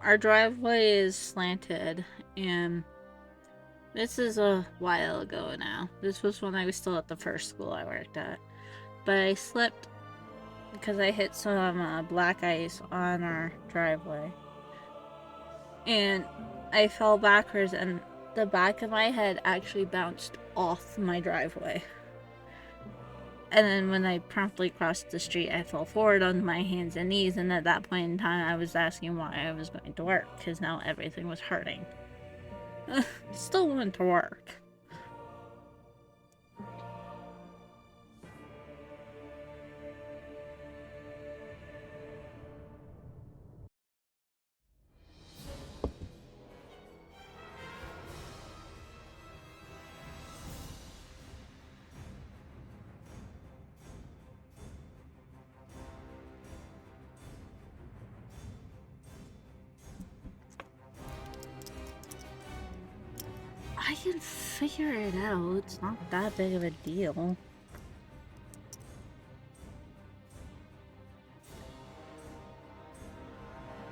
Our driveway is slanted, and this is a while ago now. This was when I was still at the first school I worked at. But I slipped because I hit some black ice on our driveway. And I fell backwards, and the back of my head actually bounced off my driveway. And then when I promptly crossed the street, I fell forward on my hands and knees, and at that point in time, I was asking why I was going to work, because now everything was hurting. Still went to work. I can figure it out. It's not that big of a deal.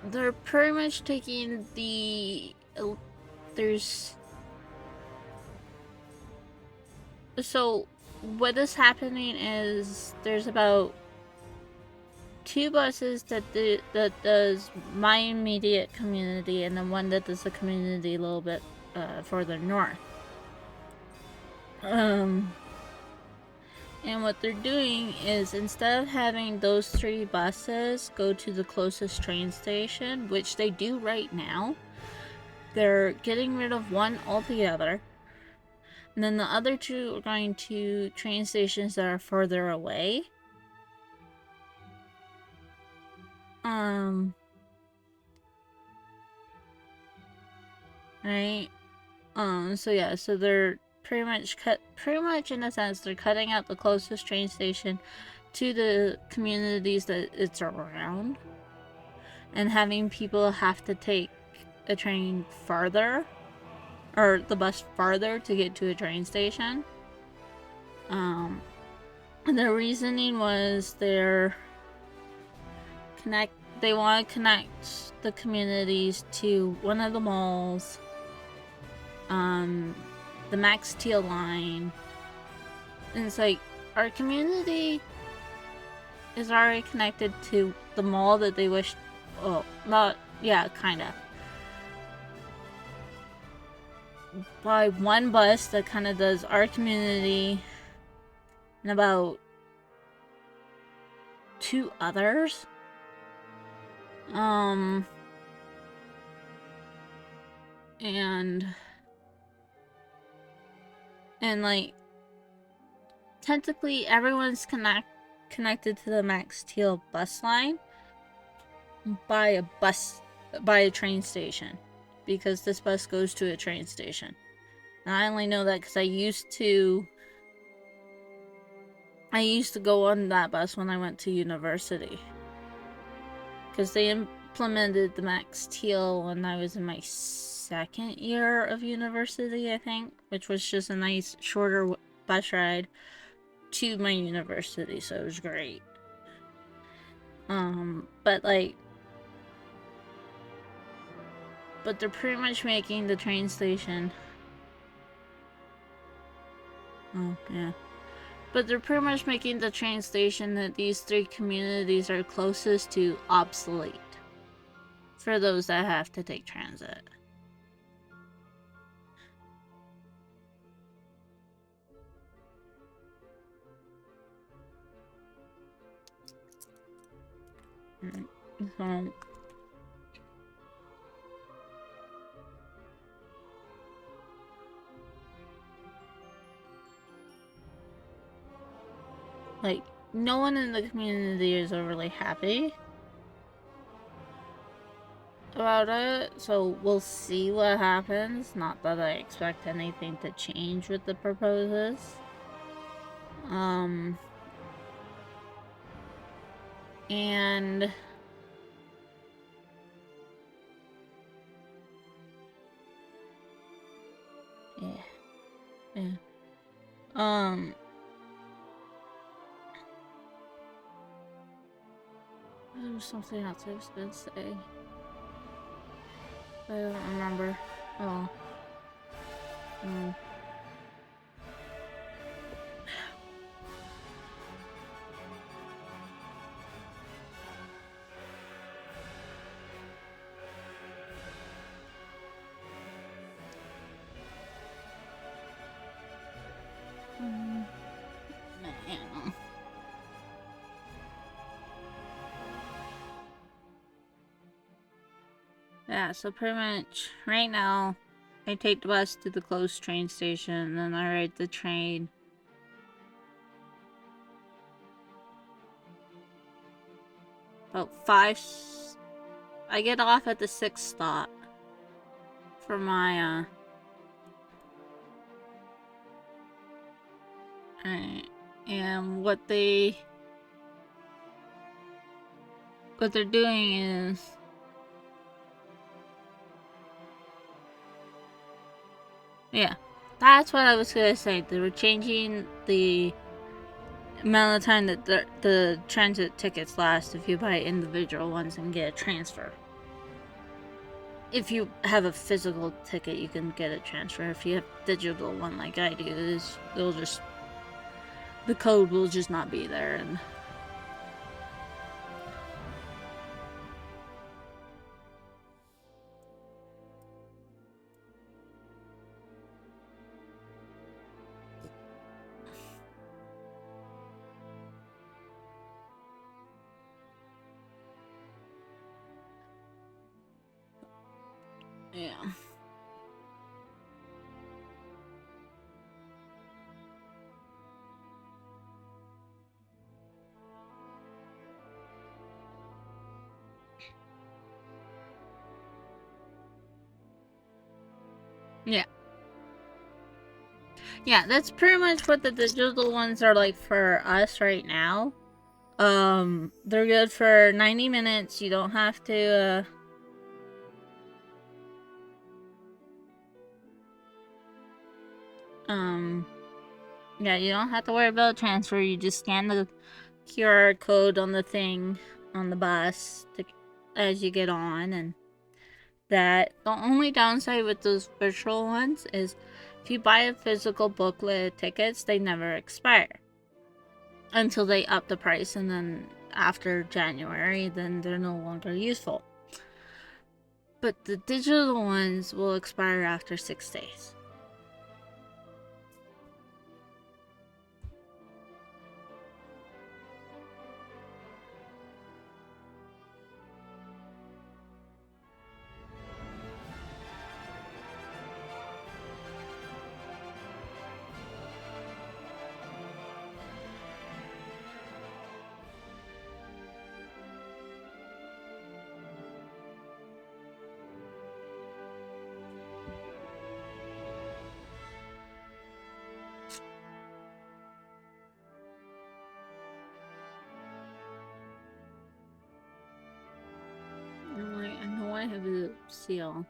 They're pretty much taking there's So what is happening is there's about 2 buses that does my immediate community, and then one that does the community a little bit further north. And what they're doing is, instead of having those 3 buses go to the closest train station, which they do right now, they're getting rid of one altogether. And then the other 2 are going to train stations that are further away. Right? So yeah, so they're pretty much in a sense, they're cutting out the closest train station to the communities that it's around, and having people have to take a train farther, or the bus farther to get to a train station. And their reasoning was they want to connect the communities to one of the malls, the Max Teal line. And it's like, our community is already connected to the mall that they wish. Oh, not, yeah, kinda. By one bus that kind of does our community and about 2 others. And like, technically everyone's connected to the Max Teal bus line by a train station, because this bus goes to a train station. And I only know that because I used to go on that bus when I went to university, because they implemented the Max Teal when I was in my 2nd year of university, I think, which was just a nice shorter bus ride to my university, so it was great. But they're pretty much making the train station. Oh, yeah. But they're pretty much making the train station that these 3 communities are closest to obsolete for those that have to take transit. So, like, no one in the community is overly happy about it, so we'll see what happens. Not that I expect anything to change with the proposals. And yeah. There was something else I was gonna say. I don't remember. Oh. Yeah, so pretty much right now I take the bus to the close train station, and then I ride the train about 5. I get off at the 6th stop for my and what they're doing is, yeah, that's what I was gonna say. They were changing the amount of time that the transit tickets last if you buy individual ones and get a transfer. if you have a physical ticket, you can get it transferred. If you have digital one like I do, the code will just not be there. And yeah. Yeah. Yeah, that's pretty much what the digital ones are like for us right now. They're good for 90 minutes. You don't have to, yeah, you don't have to worry about transfer. You just scan the QR code on the thing on the bus as you get on, and that the only downside with those virtual ones is if you buy a physical booklet tickets, they never expire until they up the price, and then after January, then they're no longer useful. But the digital ones will expire after 6 days. I know I have a seal.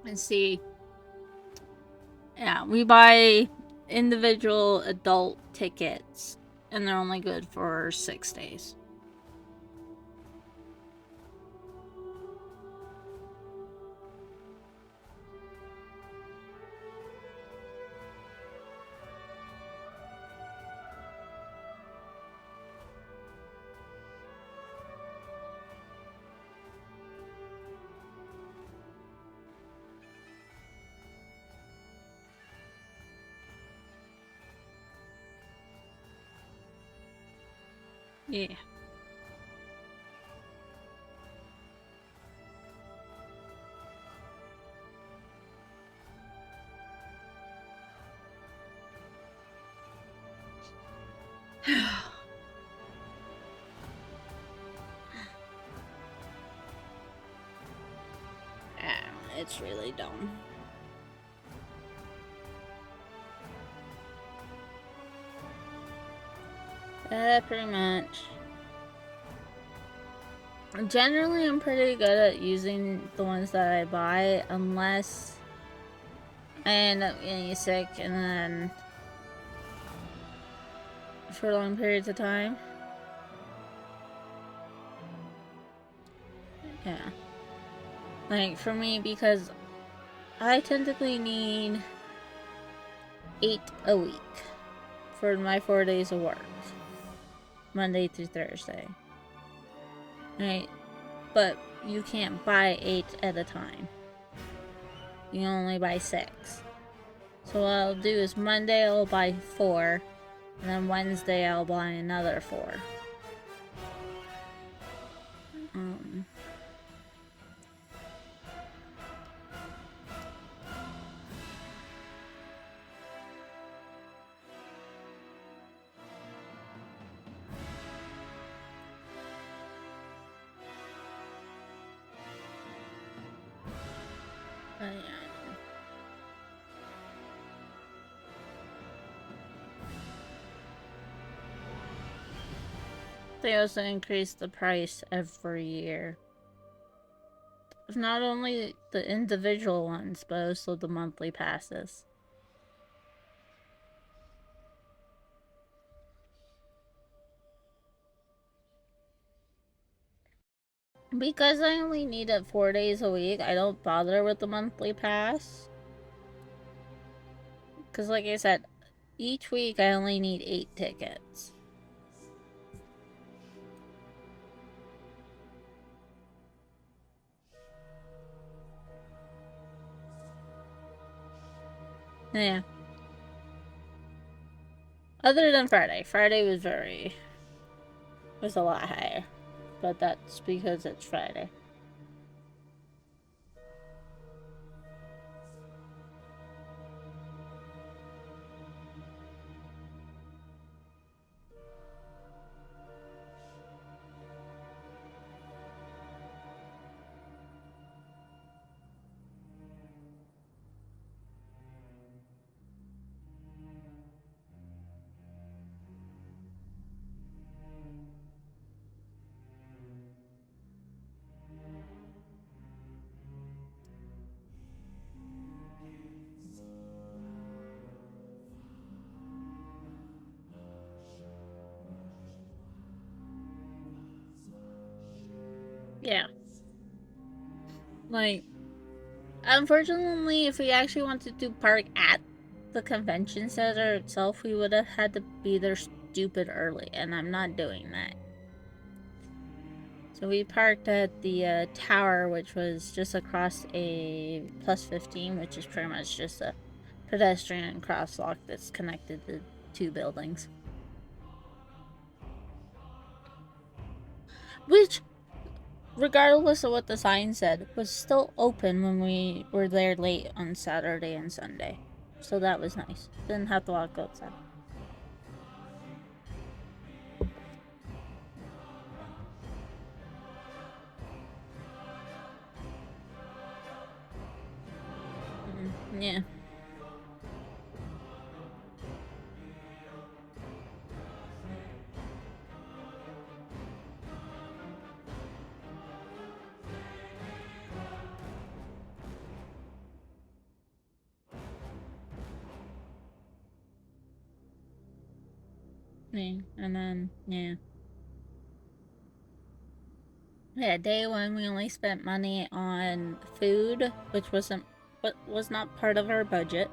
And see, yeah, we buy individual adult tickets, and they're only good for 6 days. Yeah. It's really dumb. Pretty much. Generally, I'm pretty good at using the ones that I buy, unless I end up getting sick and then for long periods of time. Yeah. Like, for me, because I typically need 8 a week for my 4 days of work. Monday through Thursday. Right? But you can't buy 8 at a time. You can only buy 6. So what I'll do is Monday I'll buy 4, and then Wednesday I'll buy another 4. But yeah. They also increase the price every year. not only the individual ones, but also the monthly passes. Because I only need it 4 days a week, I don't bother with the monthly pass. Because like I said, each week I only need 8 tickets. Yeah. Other than Friday. Friday was a lot higher. But that's because it's Friday. Yeah. Like, unfortunately, if we actually wanted to park at the convention center itself, we would have had to be there stupid early, and I'm not doing that. So we parked at the tower, which was just across a plus 15, which is pretty much just a pedestrian crosswalk that's connected to 2 buildings. Which, regardless of what the sign said, was still open when we were there late on Saturday and Sunday. So that was nice. Didn't have to walk outside. Yeah. Yeah. And then, yeah. Yeah, day 1 we only spent money on food, which was not part of our budget.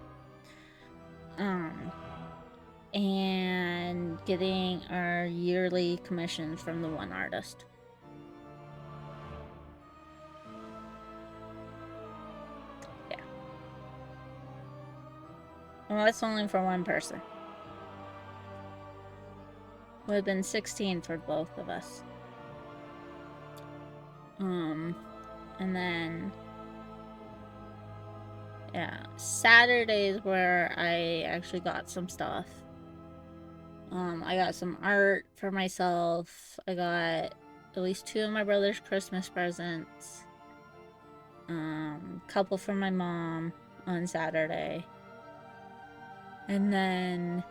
And getting our yearly commissions from the one artist. Yeah. Well, that's only for one person. Would have been 16 for both of us. And then, yeah, Saturday is where I actually got some stuff. I got some art for myself. I got at least 2 of my brother's Christmas presents. Couple for my mom on Saturday. And then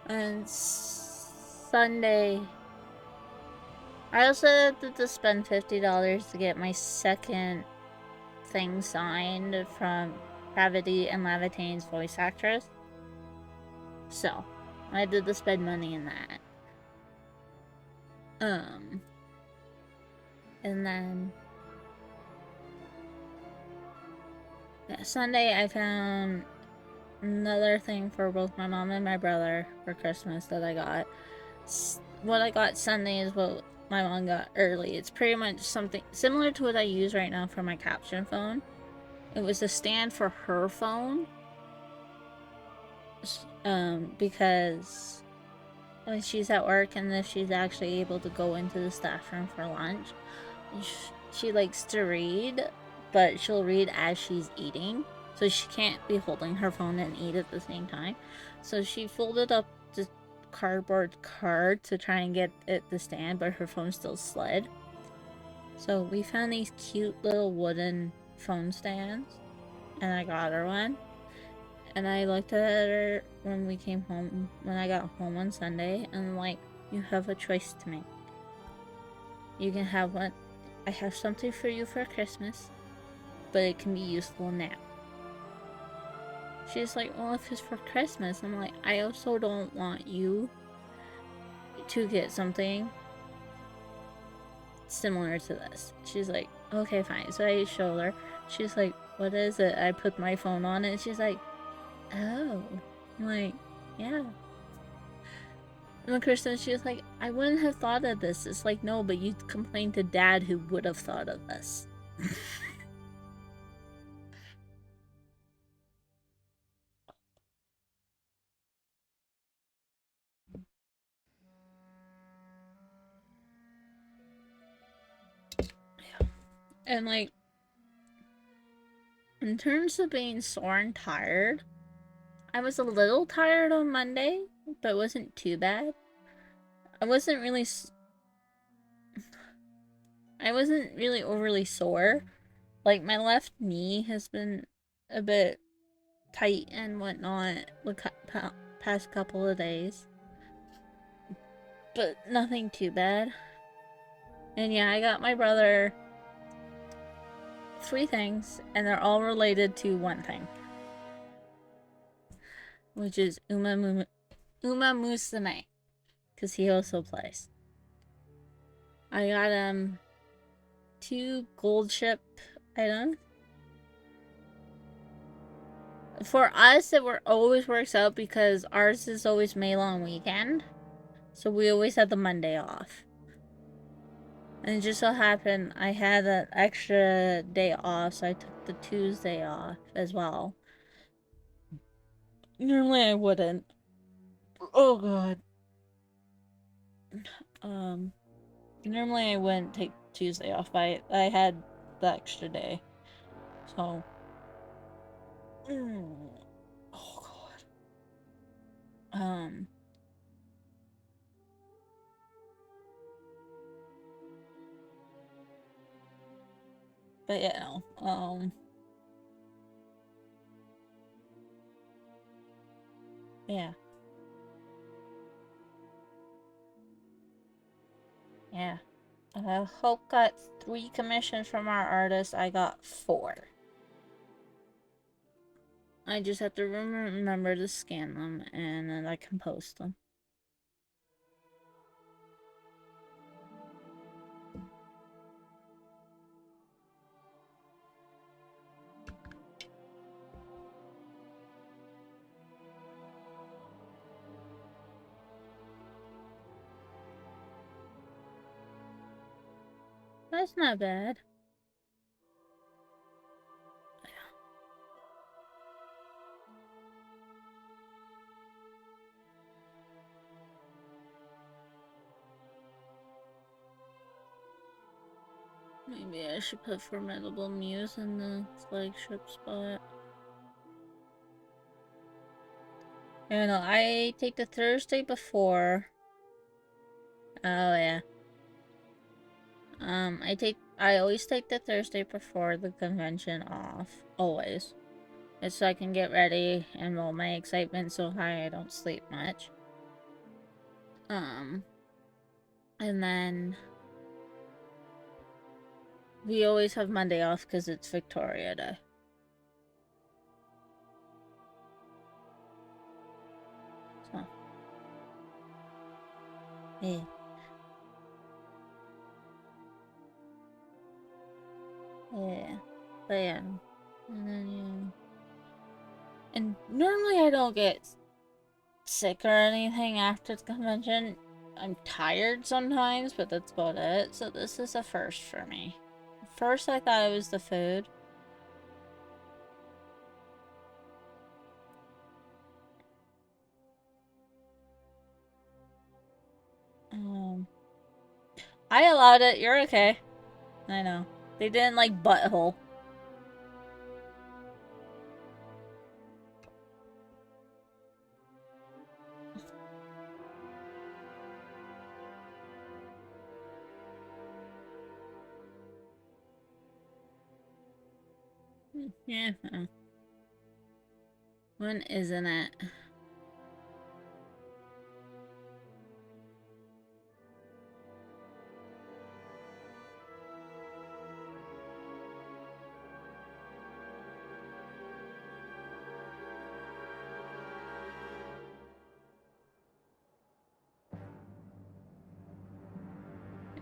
and Sunday, I also had to spend $50 to get my second thing signed from Gravity and Lavatane's voice actress. So, I did to spend money in that. And then yeah, Sunday I found another thing for both my mom and my brother for Christmas that I got. What I got Sunday is what my mom got early. It's pretty much something similar to what I use right now for my caption phone. It was a stand for her phone. Because when she's at work and if she's actually able to go into the staff room for lunch, she likes to read, but she'll read as she's eating. So she can't be holding her phone and eat at the same time. So she folded up the cardboard card to try and get it to stand, but her phone still slid. So we found these cute little wooden phone stands, and I got her one. And I looked at her when we came home, when I got home on Sunday, and I'm like, you have a choice to make. You can have one. I have something for you for Christmas, but it can be useful now. She's like, well, if it's for Christmas, I'm like, I also don't want you to get something similar to this. She's like, okay, fine. So I showed her. She's like, what is it? I put my phone on it, and she's like, oh. I'm like, yeah. And then Kristen, she was like, I wouldn't have thought of this. It's like, no, but you complained to Dad who would have thought of this. And like, in terms of being sore and tired, I was a little tired on Monday, but it wasn't too bad. I wasn't really overly sore. Like, my left knee has been a bit tight and whatnot the past couple of days. But nothing too bad. And yeah, I got my brother 3 things, and they're all related to one thing. Which is Uma Musume. Because he also plays. I got 2 gold ship items. For us, it always works out because ours is always May long weekend. So we always had the Monday off. And it just so happened I had an extra day off, so I took the Tuesday off as well. Normally I wouldn't. Oh god. Normally I wouldn't take Tuesday off, but I had the extra day. So. Oh god. But yeah, no. Yeah. Yeah. Hope got 3 commissions from our artist. I got 4. I just have to remember to scan them, and then I can post them. That's not bad. Maybe I should put Formidable Muse in the flagship spot. Yeah, no, I take the Thursday before. Oh, yeah. I always take the Thursday before the convention off. Always. It's so I can get ready and roll my excitement so high I don't sleep much. And then we always have Monday off because it's Victoria Day. So. Yeah. Yeah. But yeah. And then, yeah. And normally I don't get sick or anything after the convention. I'm tired sometimes, but that's about it. So this is a first for me. First, I thought it was the food. I allowed it. You're okay. I know. They didn't like butthole. Yeah. When isn't it?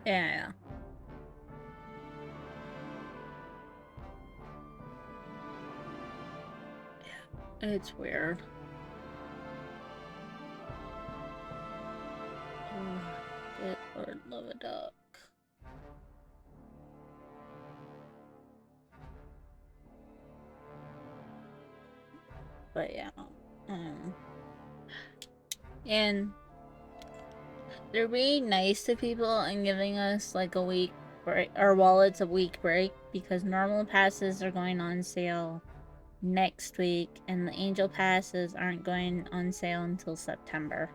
Yeah. It's weird. Good Lord, love a duck. But yeah. And they're being nice to people and giving us like a week break, our wallets a week break, because normal passes are going on sale next week and the angel passes aren't going on sale until September.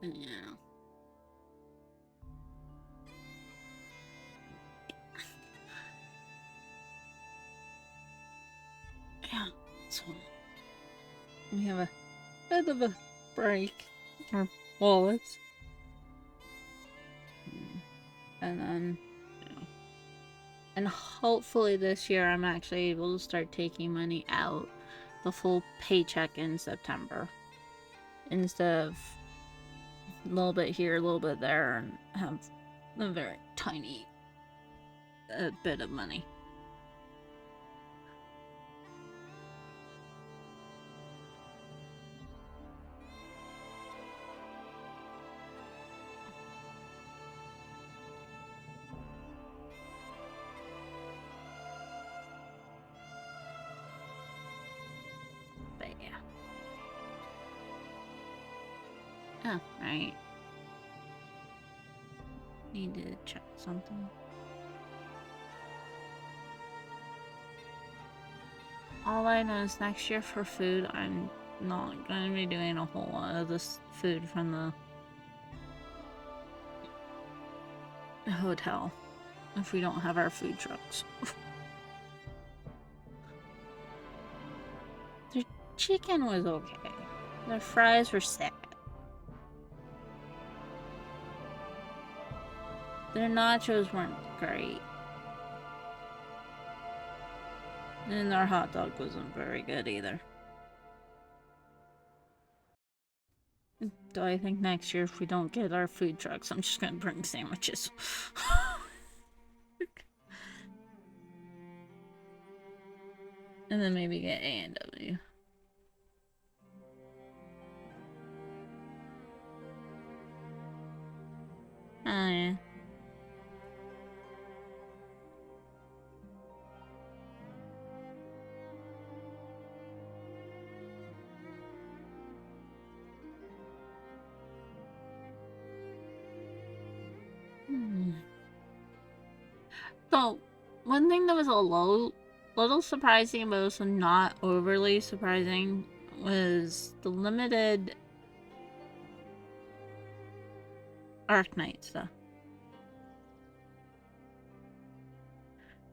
Yeah. Yeah. So we have a bit of a break. Our wallets. And then and hopefully this year I'm actually able to start taking money out, the full paycheck in September, instead of a little bit here, a little bit there, and have a very tiny bit of money. But yeah. Oh, right. Need to check something. All I know is next year for food, I'm not going to be doing a whole lot of this food from the hotel if we don't have our food trucks. Their chicken was okay. Their fries were sad. Their nachos weren't great. And their hot dog wasn't very good either. Do I think next year if we don't get our food trucks, I'm just gonna bring sandwiches. And then maybe get A&W. Oh yeah. So, one thing that was a little surprising, but also not overly surprising, was the limited Arknight stuff.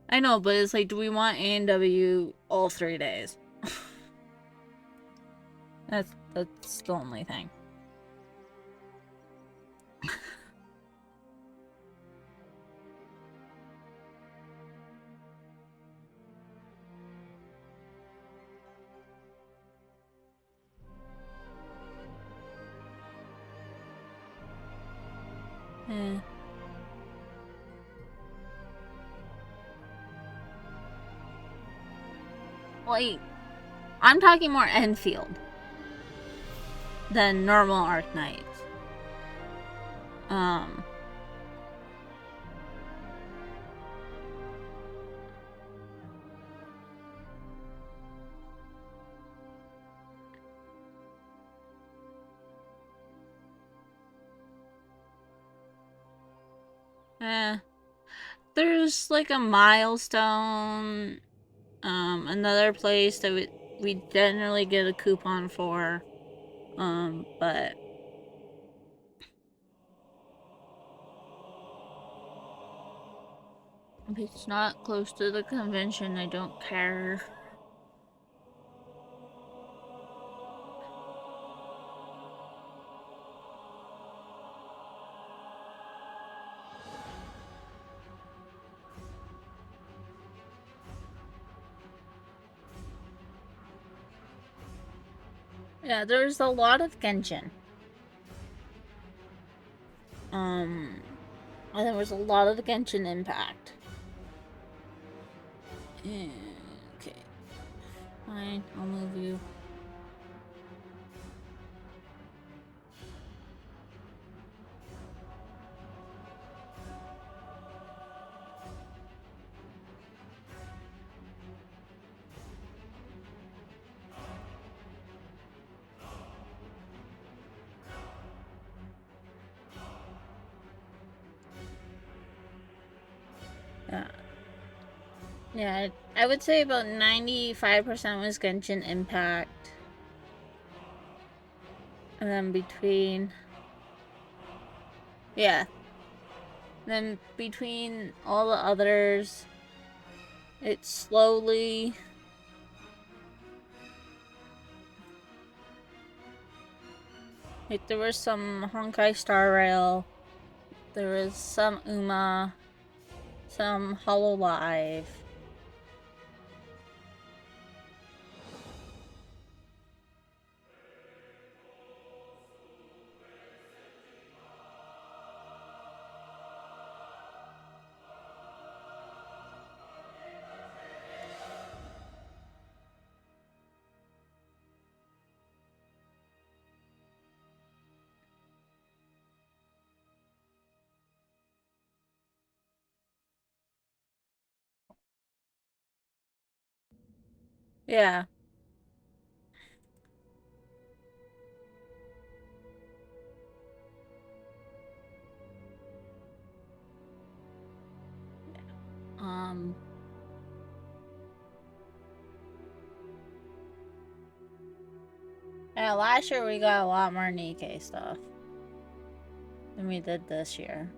I know, but it's like, do we want A&W all 3 days? That's the only thing. Eh. Like, I'm talking more Enfield than normal Arc Knights. There's like a milestone, another place that we generally get a coupon for, but if it's not close to the convention, I don't care. Yeah, there's a lot of Genshin. And there was a lot of the Genshin Impact. Okay. Fine, I'll move you. Yeah, I would say about 95% was Genshin Impact. And then between... Yeah. Then between all the others, it slowly... Like, there was some Honkai Star Rail, there was some Uma, some Hololive. Yeah. Yeah, last year we got a lot more Nikkei stuff than we did this year.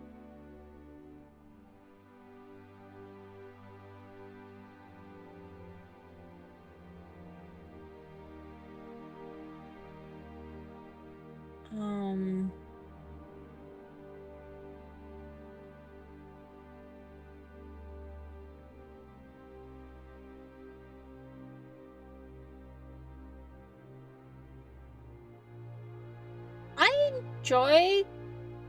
I enjoyed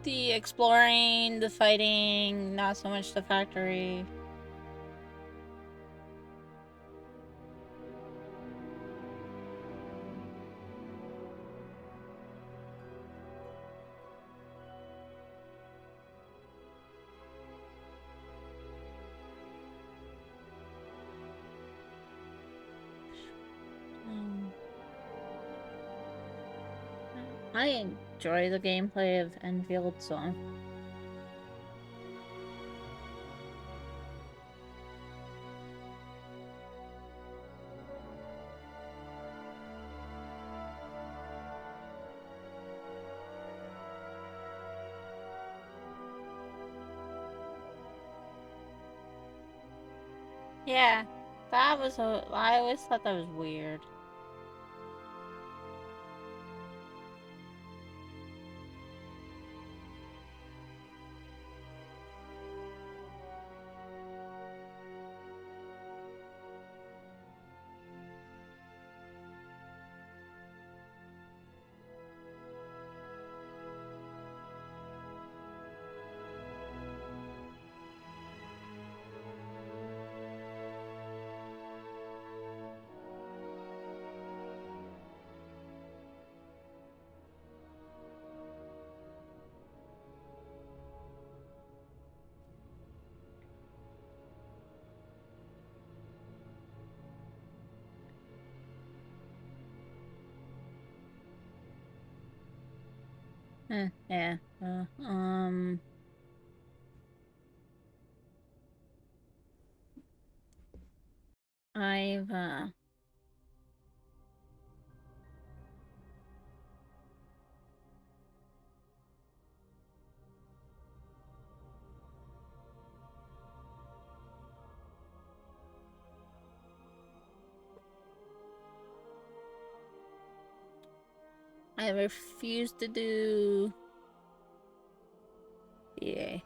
the exploring, the fighting, not so much the factory. I enjoy the gameplay of Enfield, so... Yeah, that was I always thought that was weird. Yeah. I've I refuse to do. Yeah.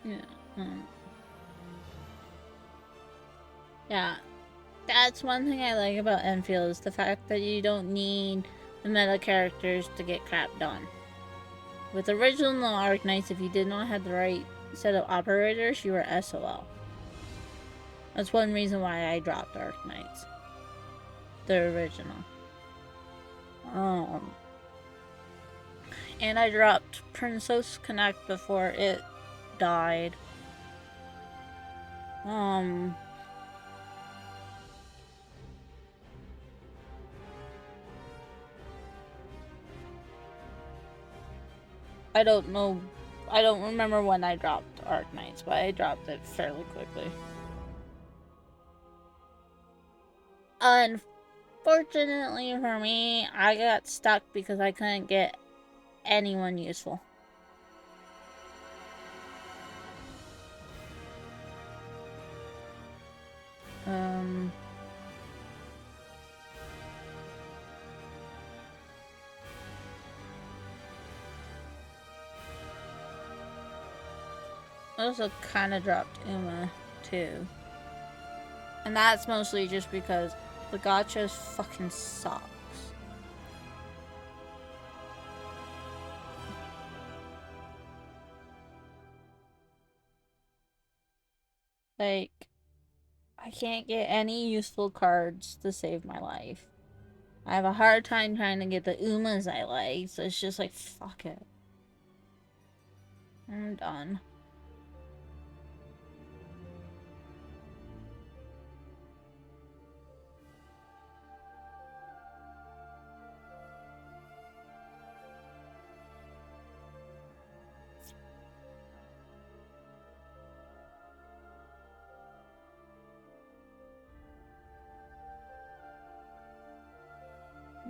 Yeah. Yeah. That's one thing I like about Enfield is the fact that you don't need the meta characters to get crap done. With original Arknights, if you did not have the right set of operators, you were SOL. That's one reason why I dropped Arknights. The original. And I dropped Princess Connect before it died. I don't know. I don't remember when I dropped Arknights, but I dropped it fairly quickly. Unfortunately for me, I got stuck because I couldn't get anyone useful. I also kind of dropped Uma, too. And that's mostly just because the gachas fucking sucks. Like, I can't get any useful cards to save my life. I have a hard time trying to get the Umas I like, so it's just like, fuck it. I'm done.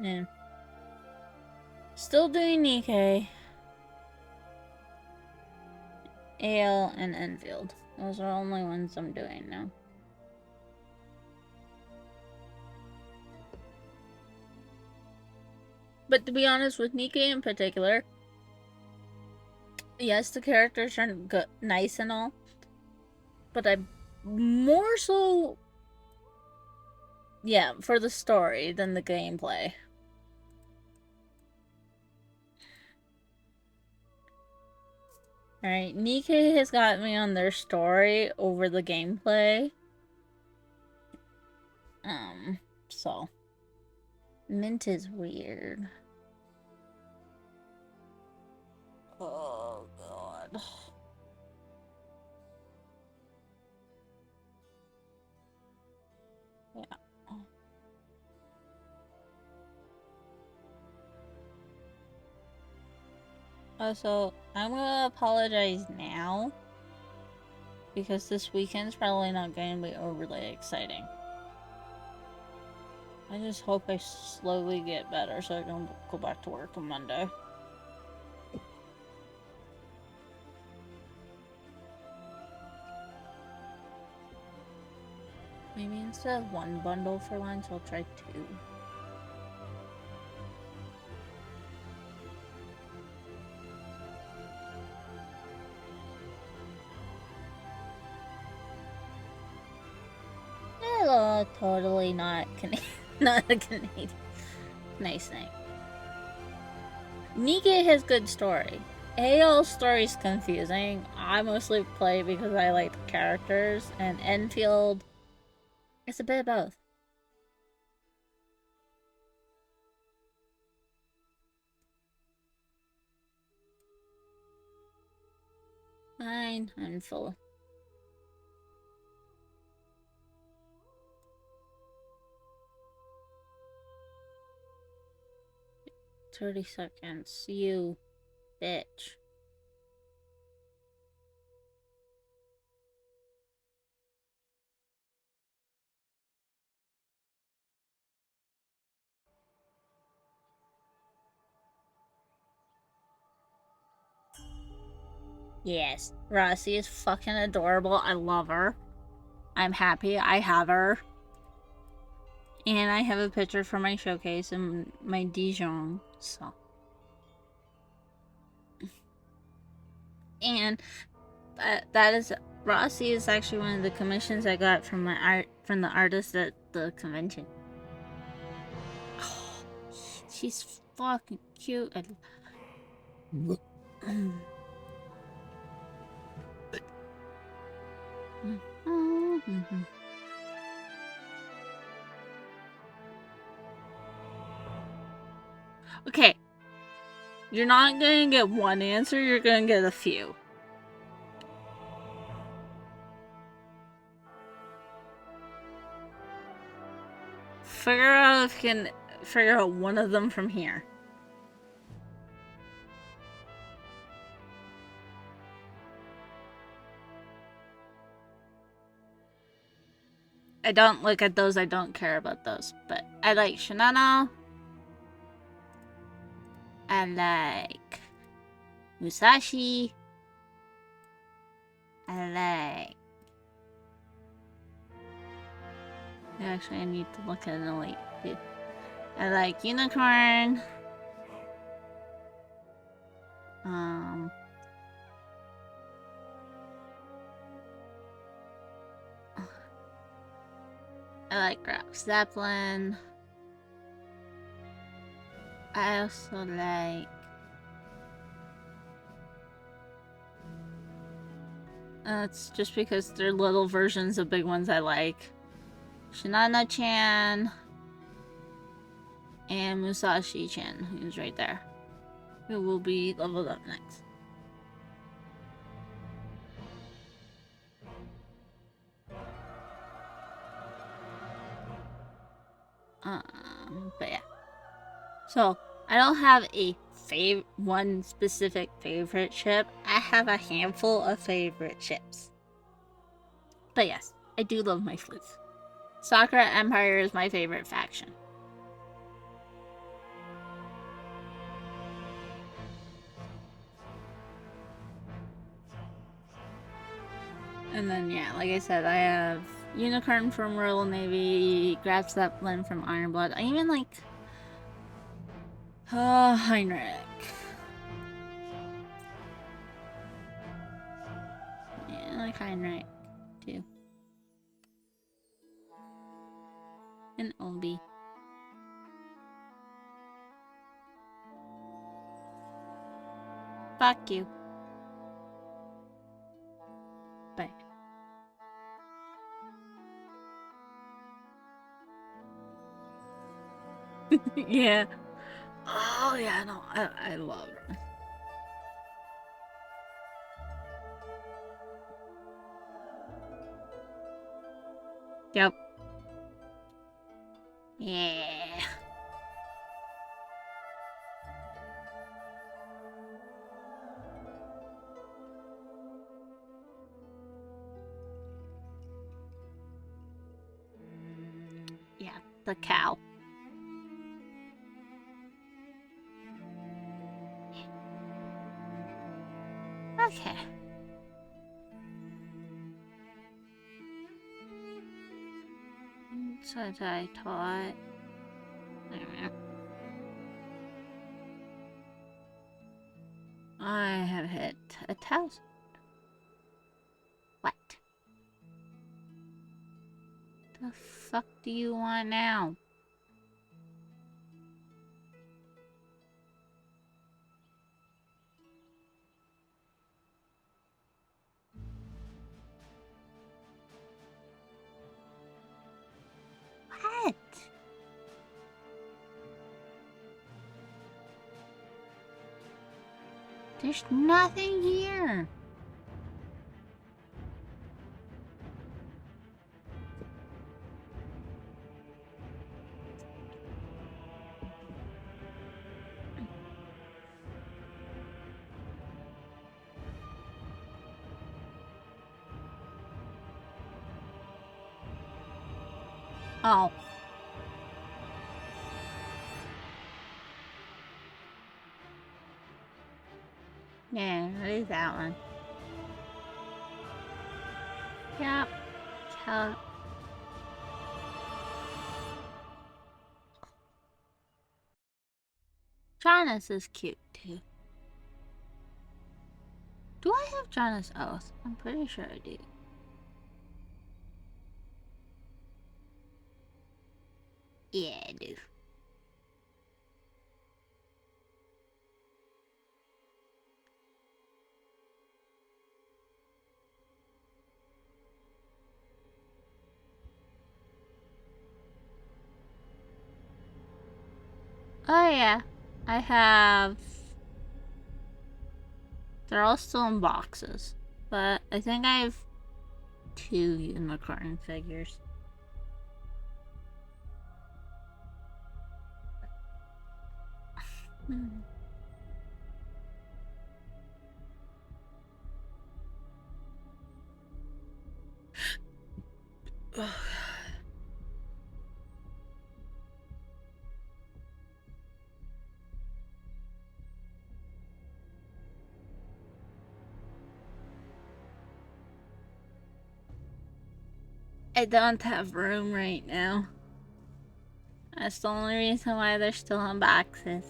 Yeah. Still doing Nikkei. Ale and Enfield. Those are the only ones I'm doing now. But to be honest, with Nikkei in particular, yes, the characters are good, nice and all, but I'm more so, yeah, for the story than the gameplay. Alright, Nikkei has got me on their story over the gameplay. So. Mint is weird. Oh, God. Yeah. Also, I'm gonna apologize now. Because this weekend's probably not going to be overly exciting. I just hope I slowly get better so I don't go back to work on Monday. Maybe instead of one bundle for lunch, I'll try 2. Hello, totally not not a Canadian. Nice thing. Nikkei has good story. AL story's confusing. I mostly play because I like the characters, and Enfield, it's a bit of both. Fine, I'm full. $30 seconds. You bitch. Yes, Rossi is fucking adorable. I love her. I'm happy I have her. And I have a picture for my showcase in my Dijon, so. And that is Rossi is actually one of the commissions I got from the artist at the convention. Oh, she's fucking cute. Okay. You're not gonna get one answer, you're gonna get a few. Figure out if you can figure out one of them from here. I don't look at those, I don't care about those. But I like Shinano. I like Musashi. I like... Actually, I need to look at an elite too. I like Unicorn. I like Graf Zeppelin. I also like... It's just because they're little versions of big ones I like. Shinano-chan. And Musashi-chan, who's right there. Who will be leveled up next. But yeah. So, I don't have a one specific favorite ship. I have a handful of favorite ships. But yes, I do love my sleuth. Sakura Empire is my favorite faction. And then, yeah, like I said, I have Unicorn from Royal Navy, Graf Zeppelin from Ironblood. I even like... Heinrich. Yeah, I like Heinrich, too. And Obi. Fuck you. Bye. Yeah. Oh, yeah, no, I love her. Yep. Yeah. Yeah, the cow. Okay. That's what I taught. I have hit 1,000. What? The fuck do you want now? There's nothing here. Oh. Yeah, what is that one? Yep. Yep. Jonas is cute too. Do I have Jonas' oath? I'm pretty sure I do. Yeah, I do. Oh yeah. I have... They're all still in boxes. But I think I have 2 unicorn figures. I don't have room right now. That's the only reason why they're still in boxes.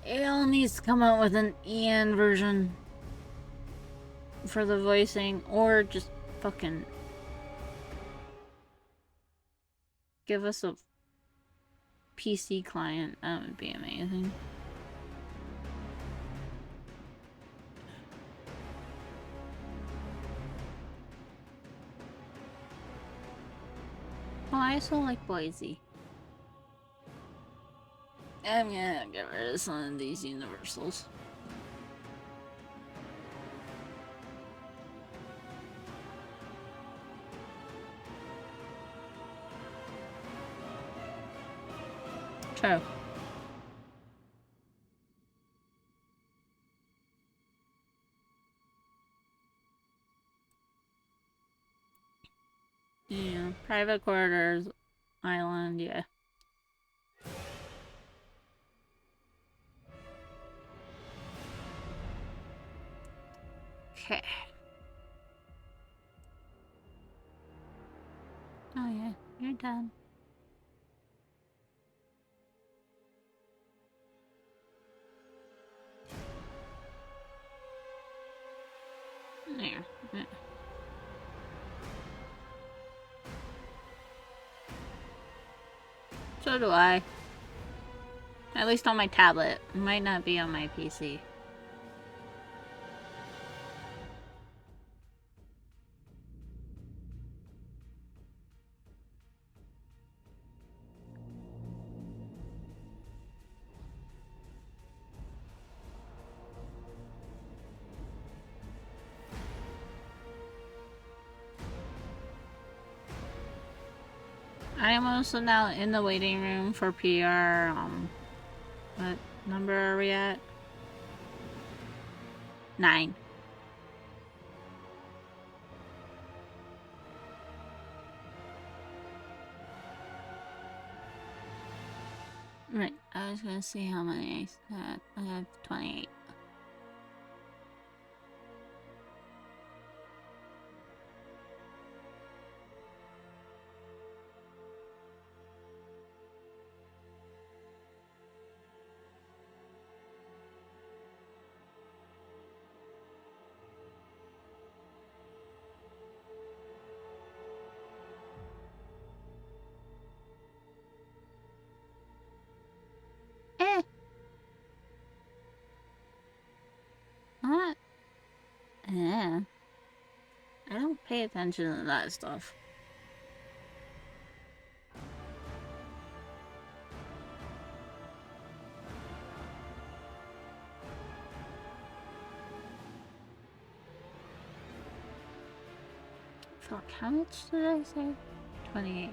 AL needs to come out with an EN version for the voicing, or just fucking give us a PC client. That would be amazing. Oh, I also like Boise. I'm gonna get rid of some of these universals. True. Yeah, private quarters, island, yeah. Okay. Oh yeah, you're done. There. Yeah. So do I. At least on my tablet. It might not be on my PC. I am also now in the waiting room for PR. What number are we at? 9. Right. I was gonna see how many I had. I have 28. Eh. pay attention to that stuff. Fuck, how much did I say? 28.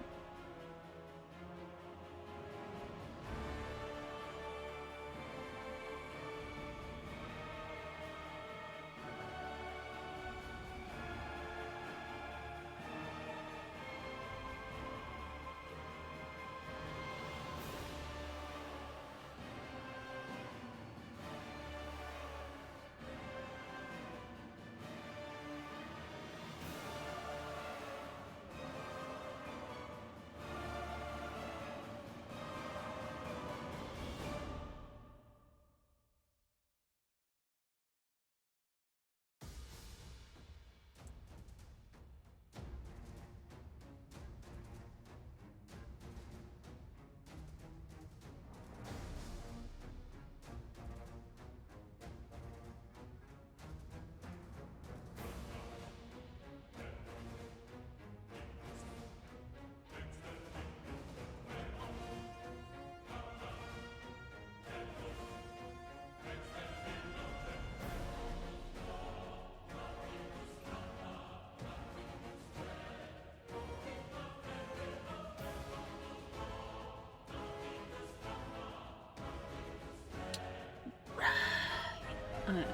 Okay.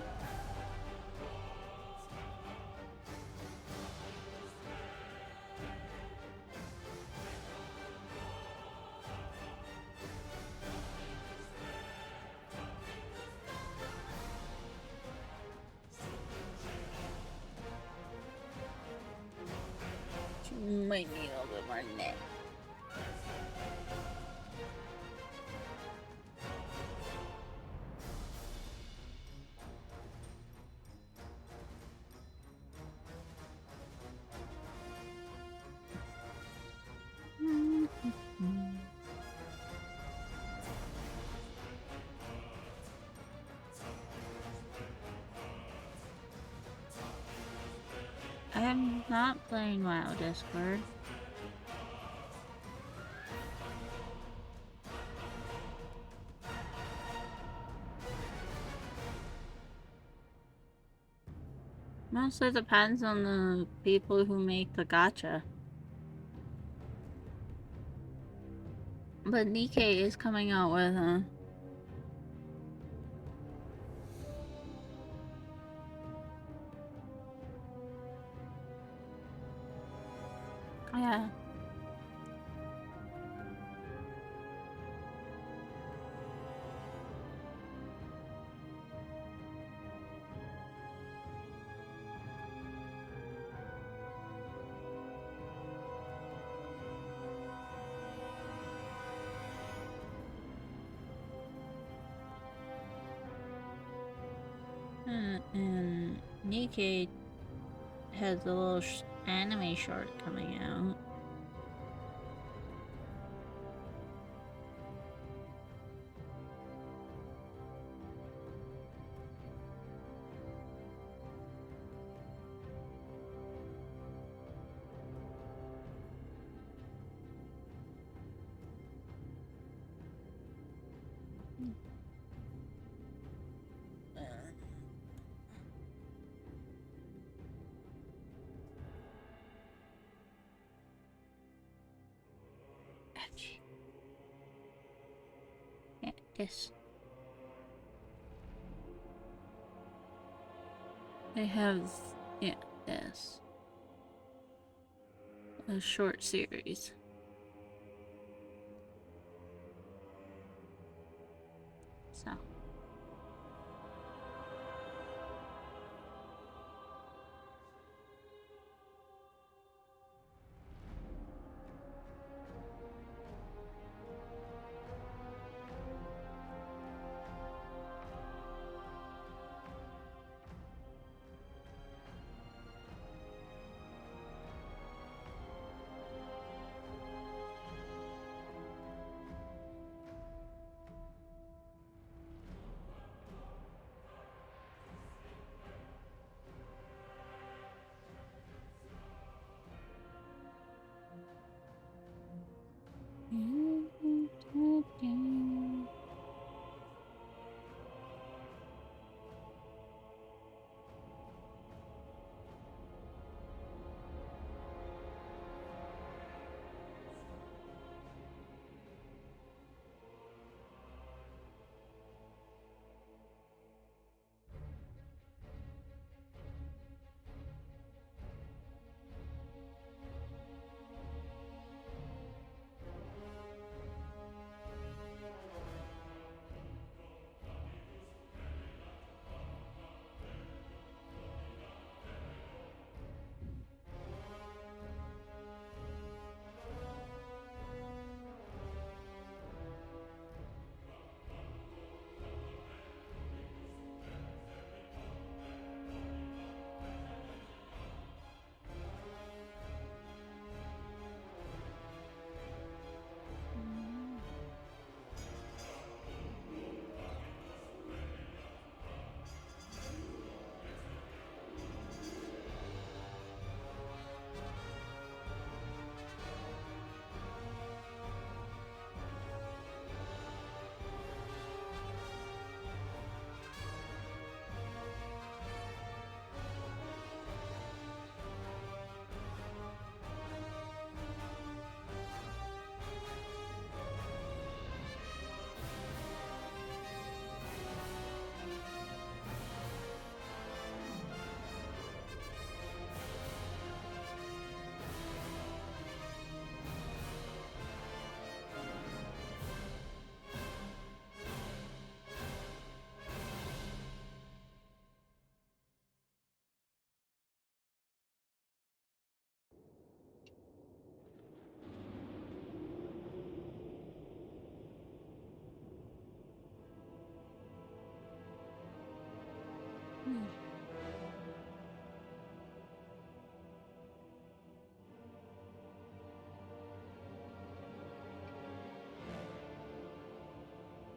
Might need a little bit more than that. I'm not playing WoW Discord. Mostly depends on the people who make the gacha. But Nikkei is coming out with a... Yeah. And Nikkei has a little anime short coming out. Yeah, this. They have, yeah, this. A short series. So.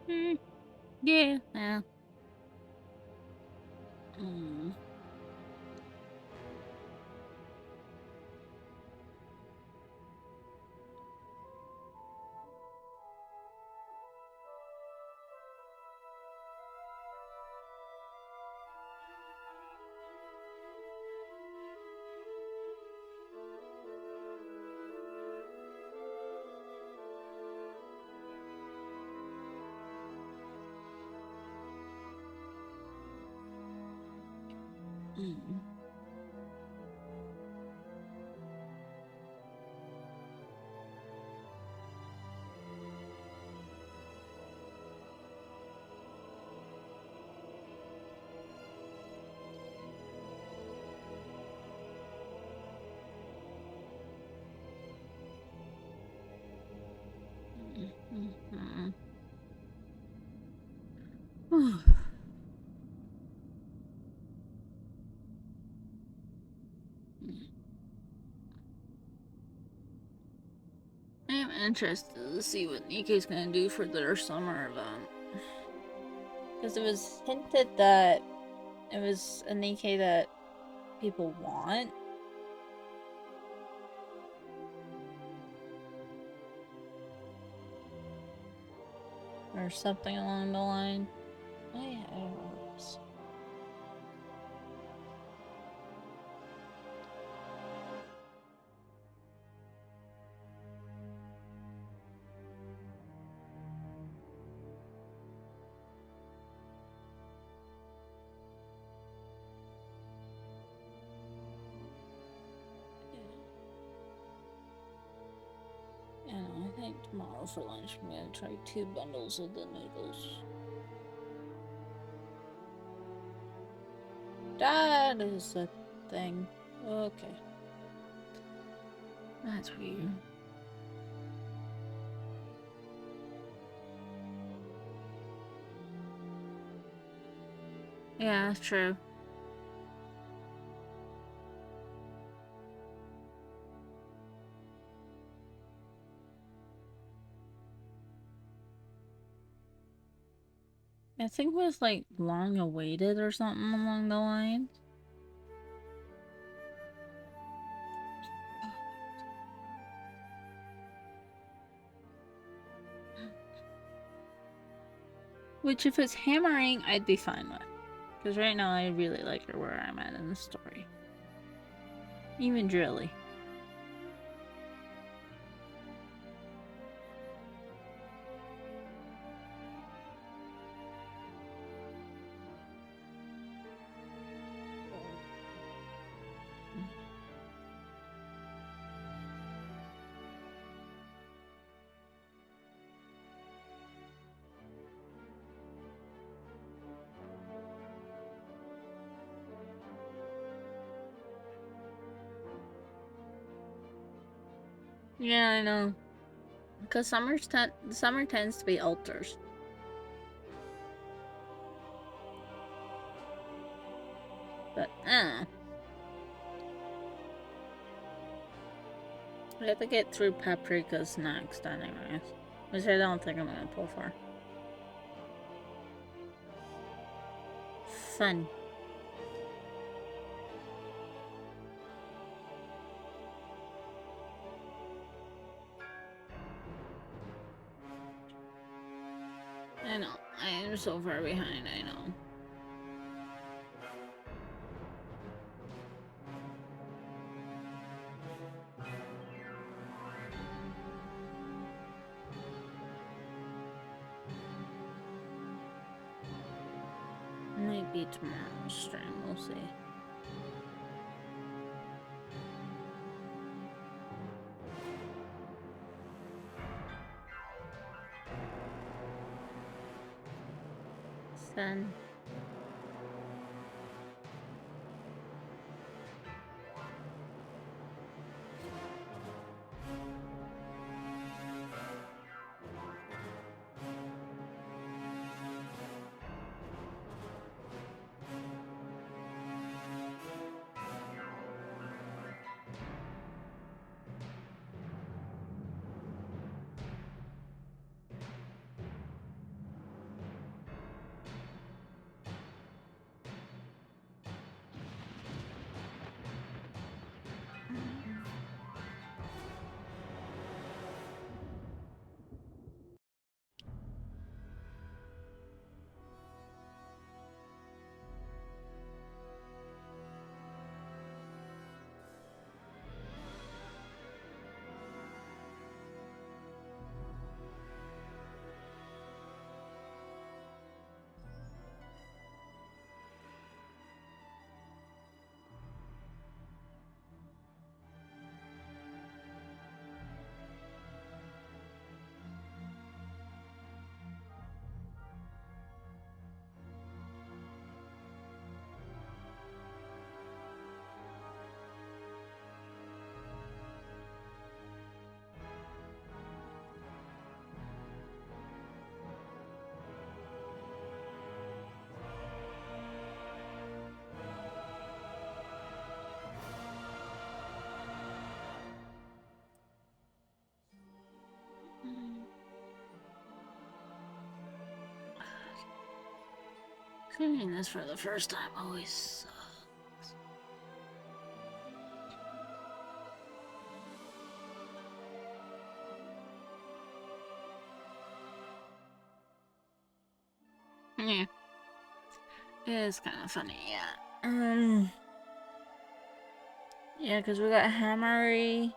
Yeah. Yeah. Mm. Mm. Mm. Mm. I'm interested to see what Nikkei's gonna do for their summer event. Because it was hinted that it was a Nikkei that people want. Or something along the line. Oh yeah, I remember this. And I think tomorrow for lunch I'm gonna try 2 bundles of the noodles. That is a thing. Okay. That's weird. Yeah, that's true. I think it was like long awaited or something along the lines. Which if it's hammering, I'd be fine with. Because right now I really like her where I'm at in the story. Even Drilly. Yeah, I know. Because summer tends to be altars. But, I have to get through Paprika's next anyways. Which I don't think I'm gonna pull for. Fun. I know. I am so far behind, I know. Maybe tomorrow's stream, we'll see. Fun. Doing this for the first time always sucks. Yeah. It is kind of funny, yeah. Yeah, because we got Hammering,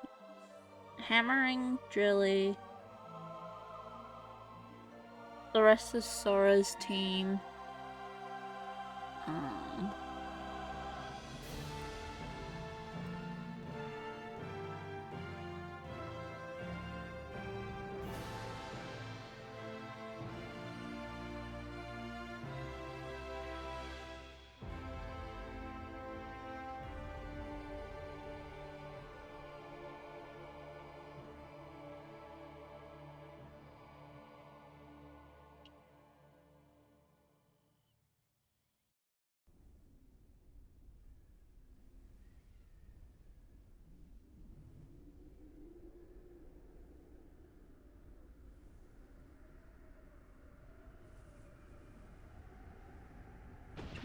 Drilly, the rest of Sora's team.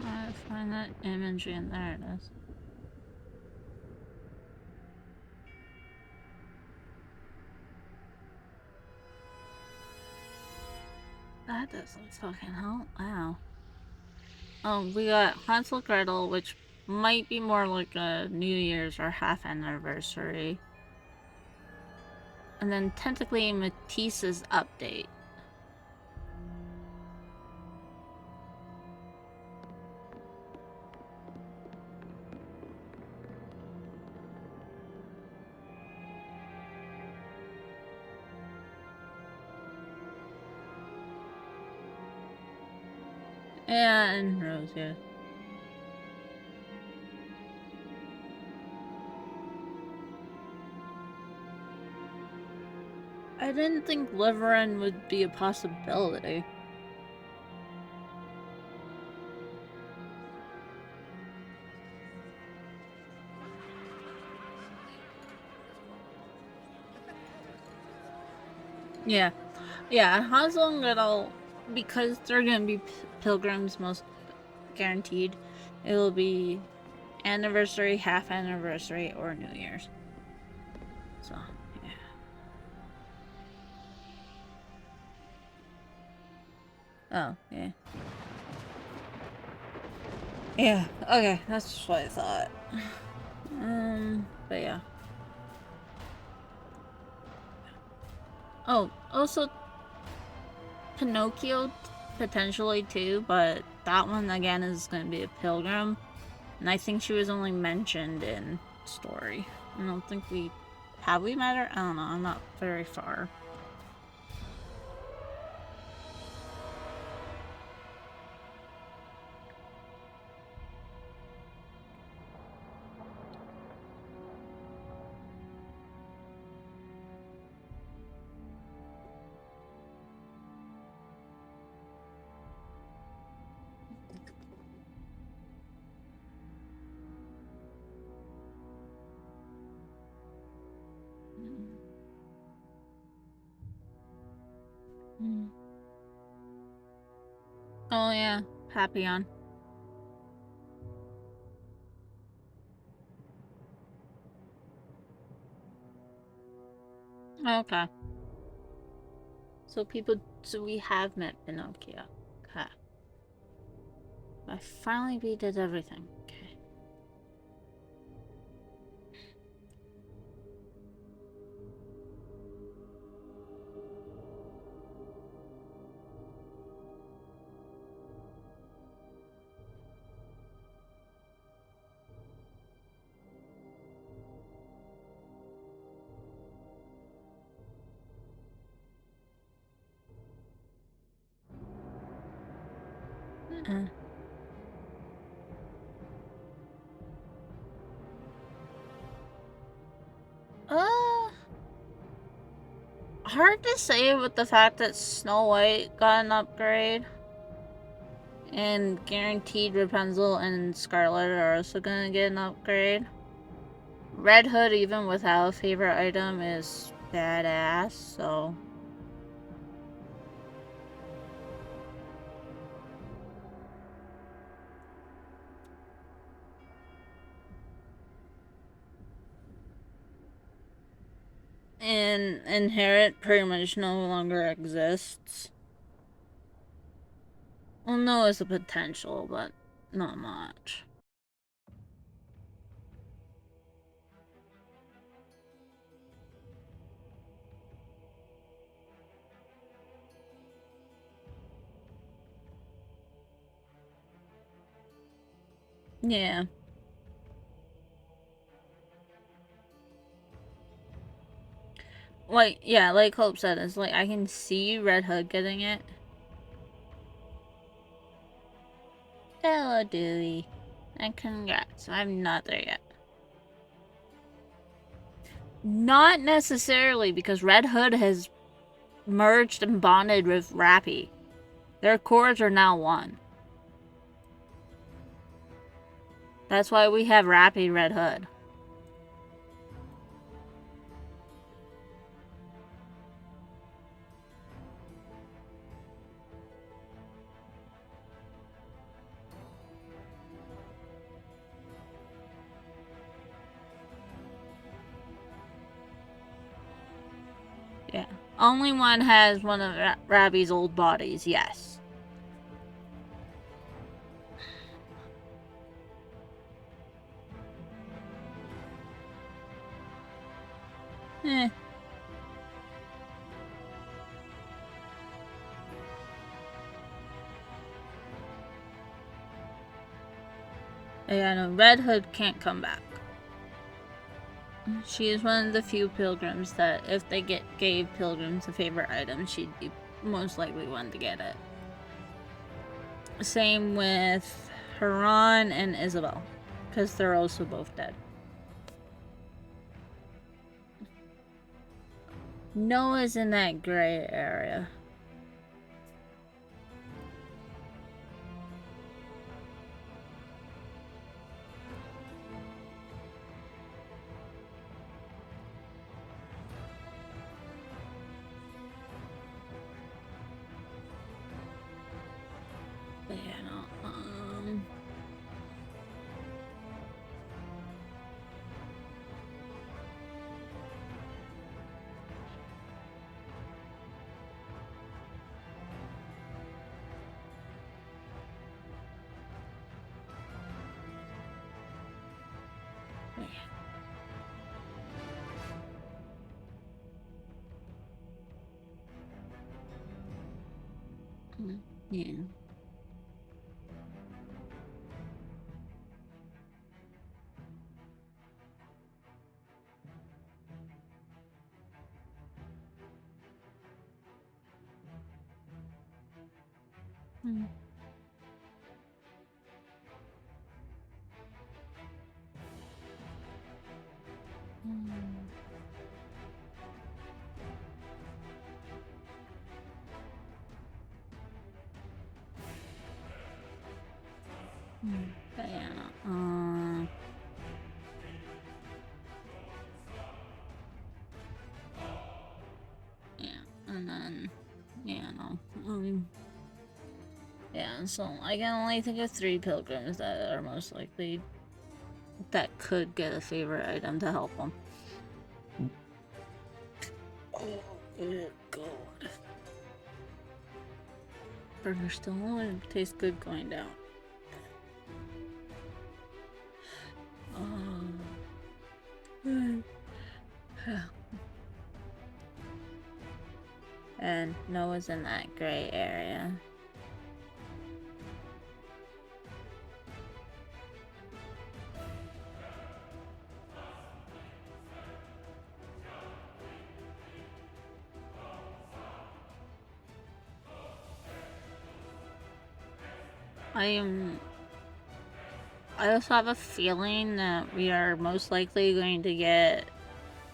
Trying to find that image, and there it is. That doesn't fucking help. Wow. We got Hansel Gretel, which might be more like a New Year's or half anniversary. And then technically Matisse's update. And Rose, yeah. I didn't think Liverin would be a possibility. Yeah. Yeah, Hansel and Gretel, because they're gonna be pilgrims, most guaranteed, it will be anniversary, half anniversary, or New Year's. So, yeah. Oh, yeah. Yeah, okay, that's what I thought. But yeah. Oh, also Pinocchio potentially too, but that one again is gonna be a pilgrim. And I think she was only mentioned in story. I don't think we... Have we met her? I don't know, I'm not very far. Oh yeah, Papillon. Okay. So we have met Pinocchio. Okay. I finally redid everything. Okay. Hard to say with the fact that Snow White got an upgrade. And guaranteed Rapunzel and Scarlet are also gonna get an upgrade. Red Hood, even without a favorite item, is badass, so... and Inherit pretty much no longer exists. Well, no, it's a potential, but not much. Yeah. Like, yeah, like Hope said, it's like I can see Red Hood getting it. Hello, Dewey. And congrats, I'm not there yet. Not necessarily, because Red Hood has merged and bonded with Rappy. Their cores are now one. That's why we have Rappy Red Hood. Yeah. Only one has one of Rappy's old bodies, yes. Eh. Yeah, no, Red Hood can't come back. She is one of the few pilgrims that, if they gave pilgrims a favorite item, she'd be most likely one to get it. Same with Haran and Isabel, because they're also both dead. Noah's in that gray area. But yeah, no, yeah. But yeah, yeah, and then, yeah, no, yeah, so I can only think of 3 pilgrims that are most likely, that could get a favorite item to help them. Oh, good God. Burger still only tastes good going down. And Noah's in that gray area. I also have a feeling that we are most likely going to get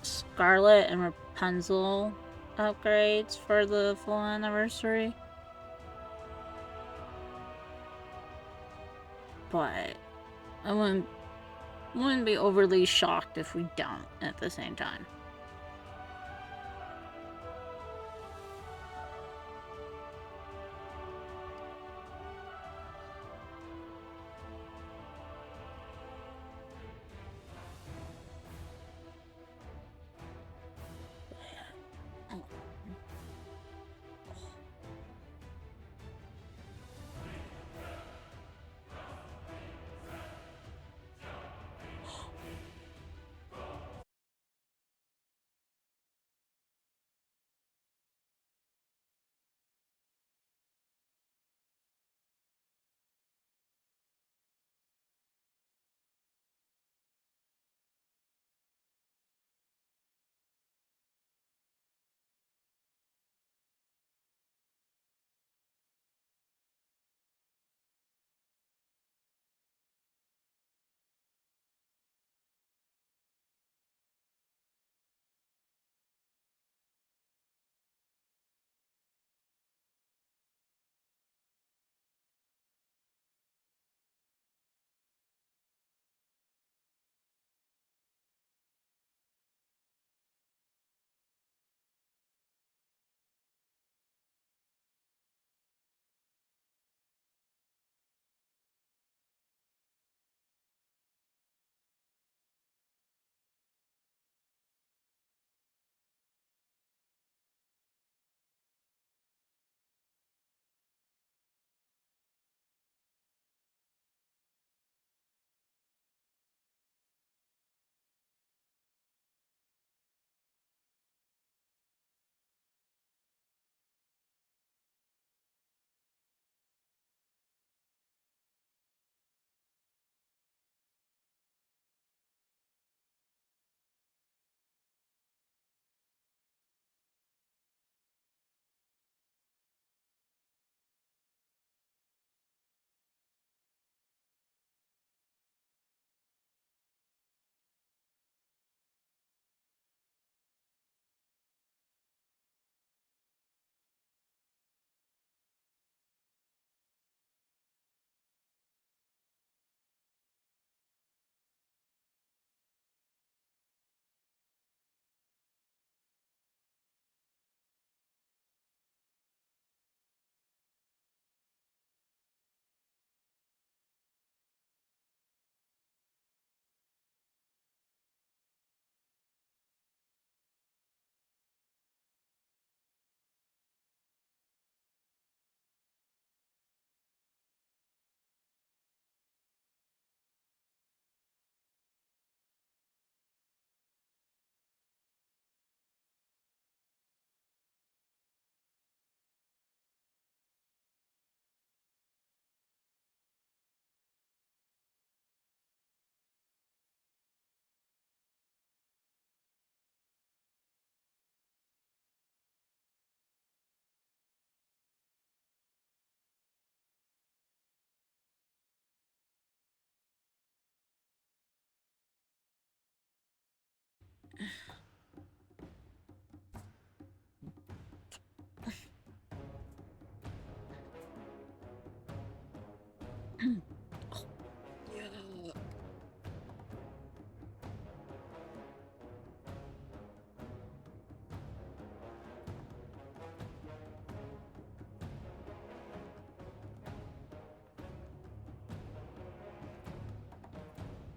Scarlet and Rapunzel upgrades for the full anniversary. But I wouldn't be overly shocked if we don't at the same time.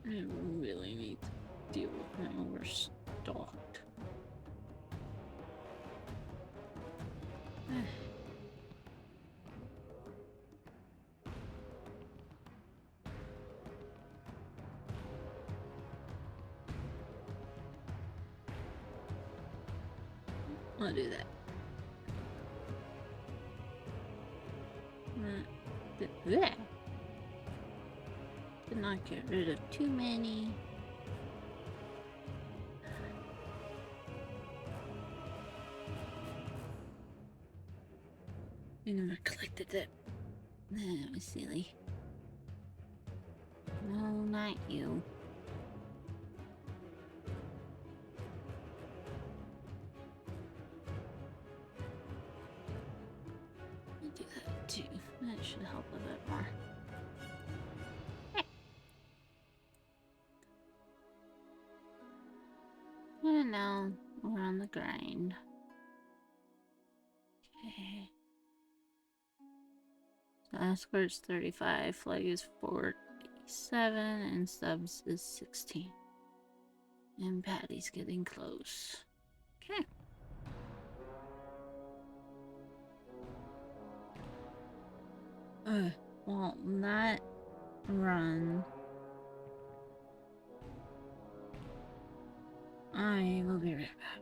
I really need to deal with my overstocked. I'll do that. There. Did not get rid of too many. I never collected it. That was silly. No, not you. I'll do that too. That should help a bit more. And now we're on the grind. Okay. So escort's 35, flag is 47, and subs is 16. And Patty's getting close. Okay. Well, that run. I will be right back.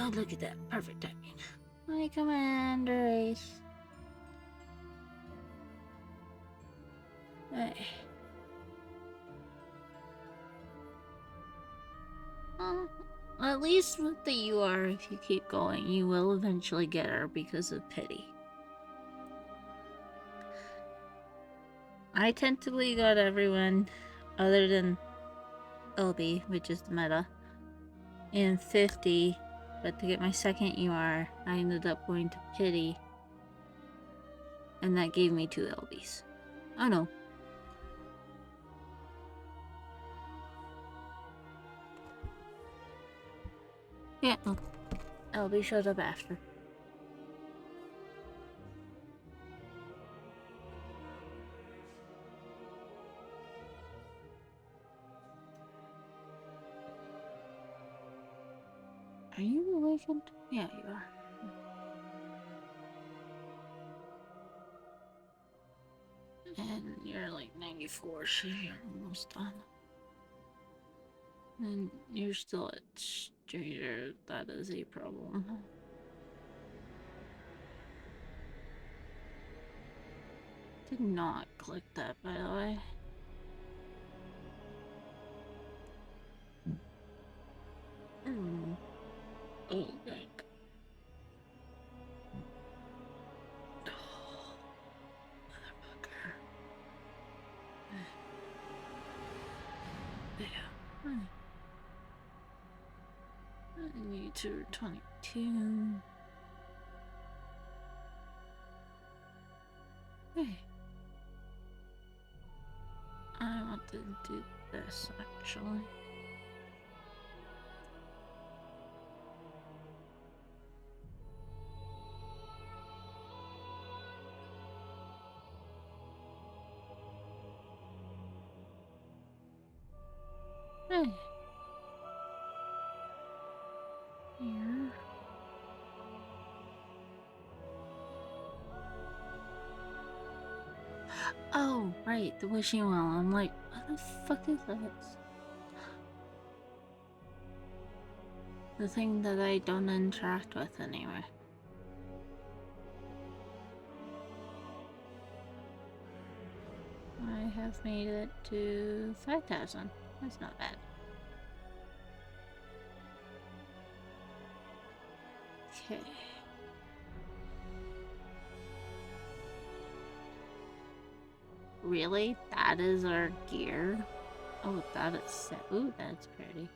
Oh, look at that. Perfect timing. My commander ace. Hey. At least with the UR, if you keep going, you will eventually get her because of pity. I tentatively got everyone, other than LB, which is the meta, in 50, but to get my second UR, I ended up going to pity, and that gave me 2 LBs. Oh no. Yeah, no. LB shows up after. Are you awakened? Yeah, you are. And you're like 94, so you're almost done. And you're still at straighter. That is a problem. Did not click that, by the way. Oh, dang. Oh, motherfucker. Yeah. I need to 22. Hey. I want to do this, actually. Hey. Here. Oh, right, the wishing well. I'm like, what the fuck is that? The thing that I don't interact with anyway. I have made it to 5,000. That's not bad. Okay. Really? That is our gear? Oh, that is set. Ooh, that's pretty.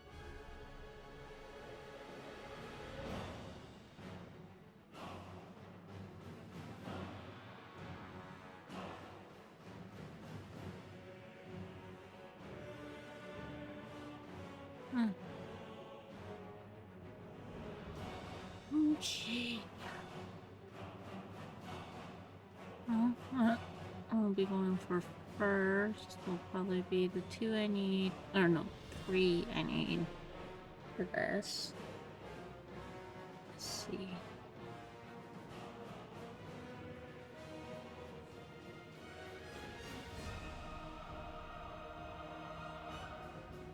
Huh. Okay. I'll be going for first. Will probably be the 2 I need. Or no, 3 I need for this. Let's see.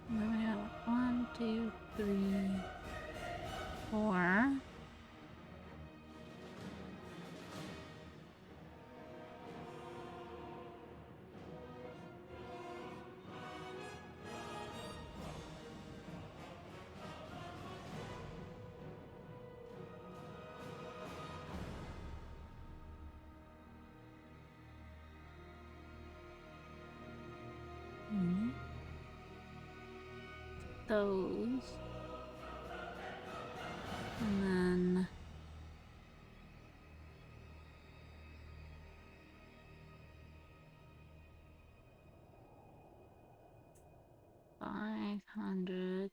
Then we have 1, 2, 3, 4. Those. And then $500.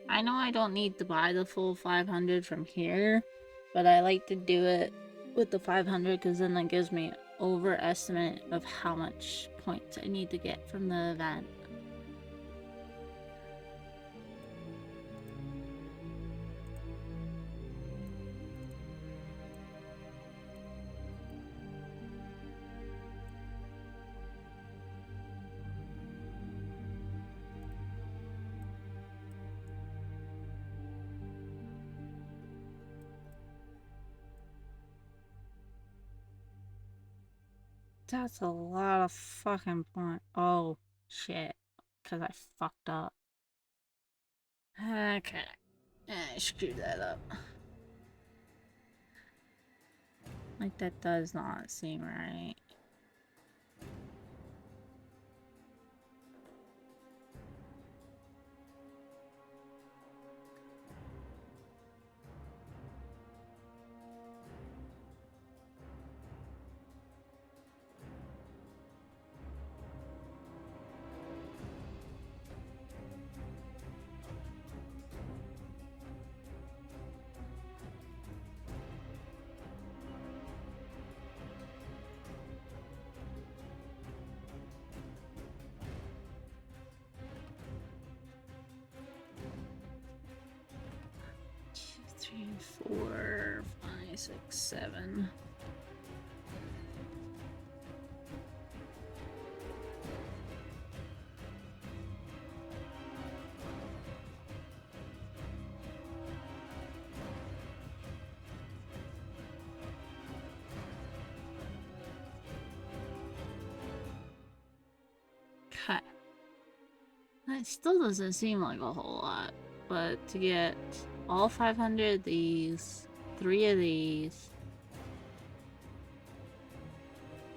I know I don't need to buy the full 500 from here, but I like to do it with the 500 because then that gives me overestimate of how much points I need to get from the event. That's a lot of fucking point. Oh, shit. Because I fucked up. Okay. I screwed that up. Like, that does not seem right. Three, four, five, six, seven. Okay. That still doesn't seem like a whole lot, but to get all 500 of these, 3 of these,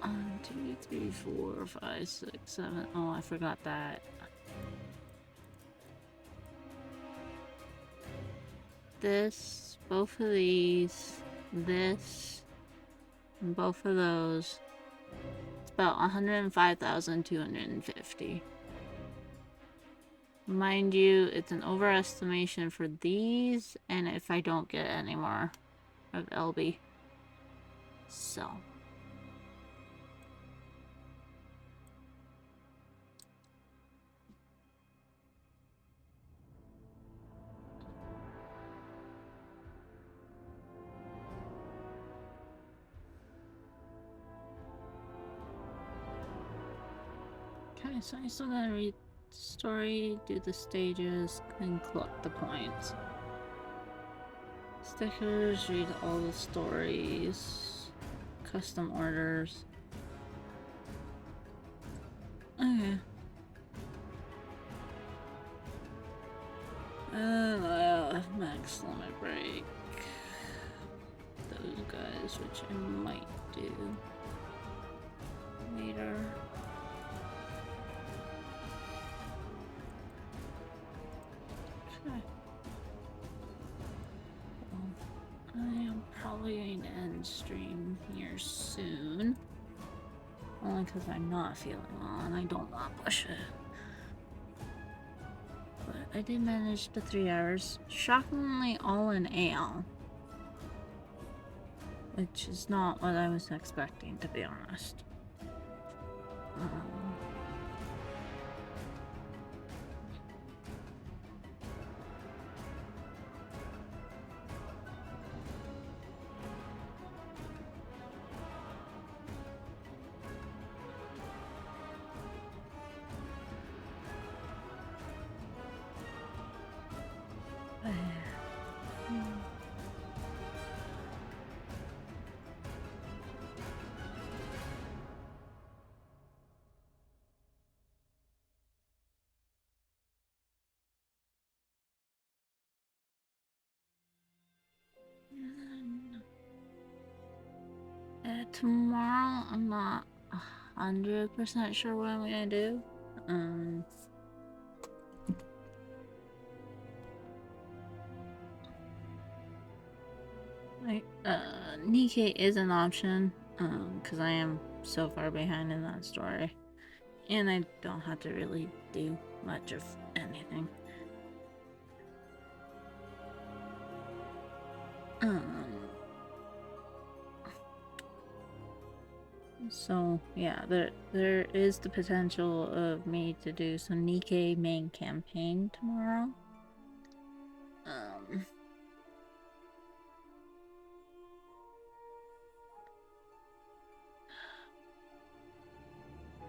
1, 2, 3, 4, 5, 6, 7. Oh, I forgot that. This, both of these, this, and both of those. It's about 105,250. Mind you, it's an overestimation for these, and if I don't get any more of LB. So. Okay, so I still gotta read the story, do the stages, and collect the points. Stickers, read all the stories, custom orders. Okay. Max limit break. Those guys, which I might do later. Okay. Well, I am probably going to end stream here soon. Only because I'm not feeling well and I don't want to push it. But I did manage the 3 hours. Shockingly all in AL. Which is not what I was expecting, to be honest. Tomorrow, I'm not 100% sure what I'm gonna do. Nikkei is an option, because I am so far behind in that story. And I don't have to really do much of anything. So yeah, there is the potential of me to do some Nikkei main campaign tomorrow.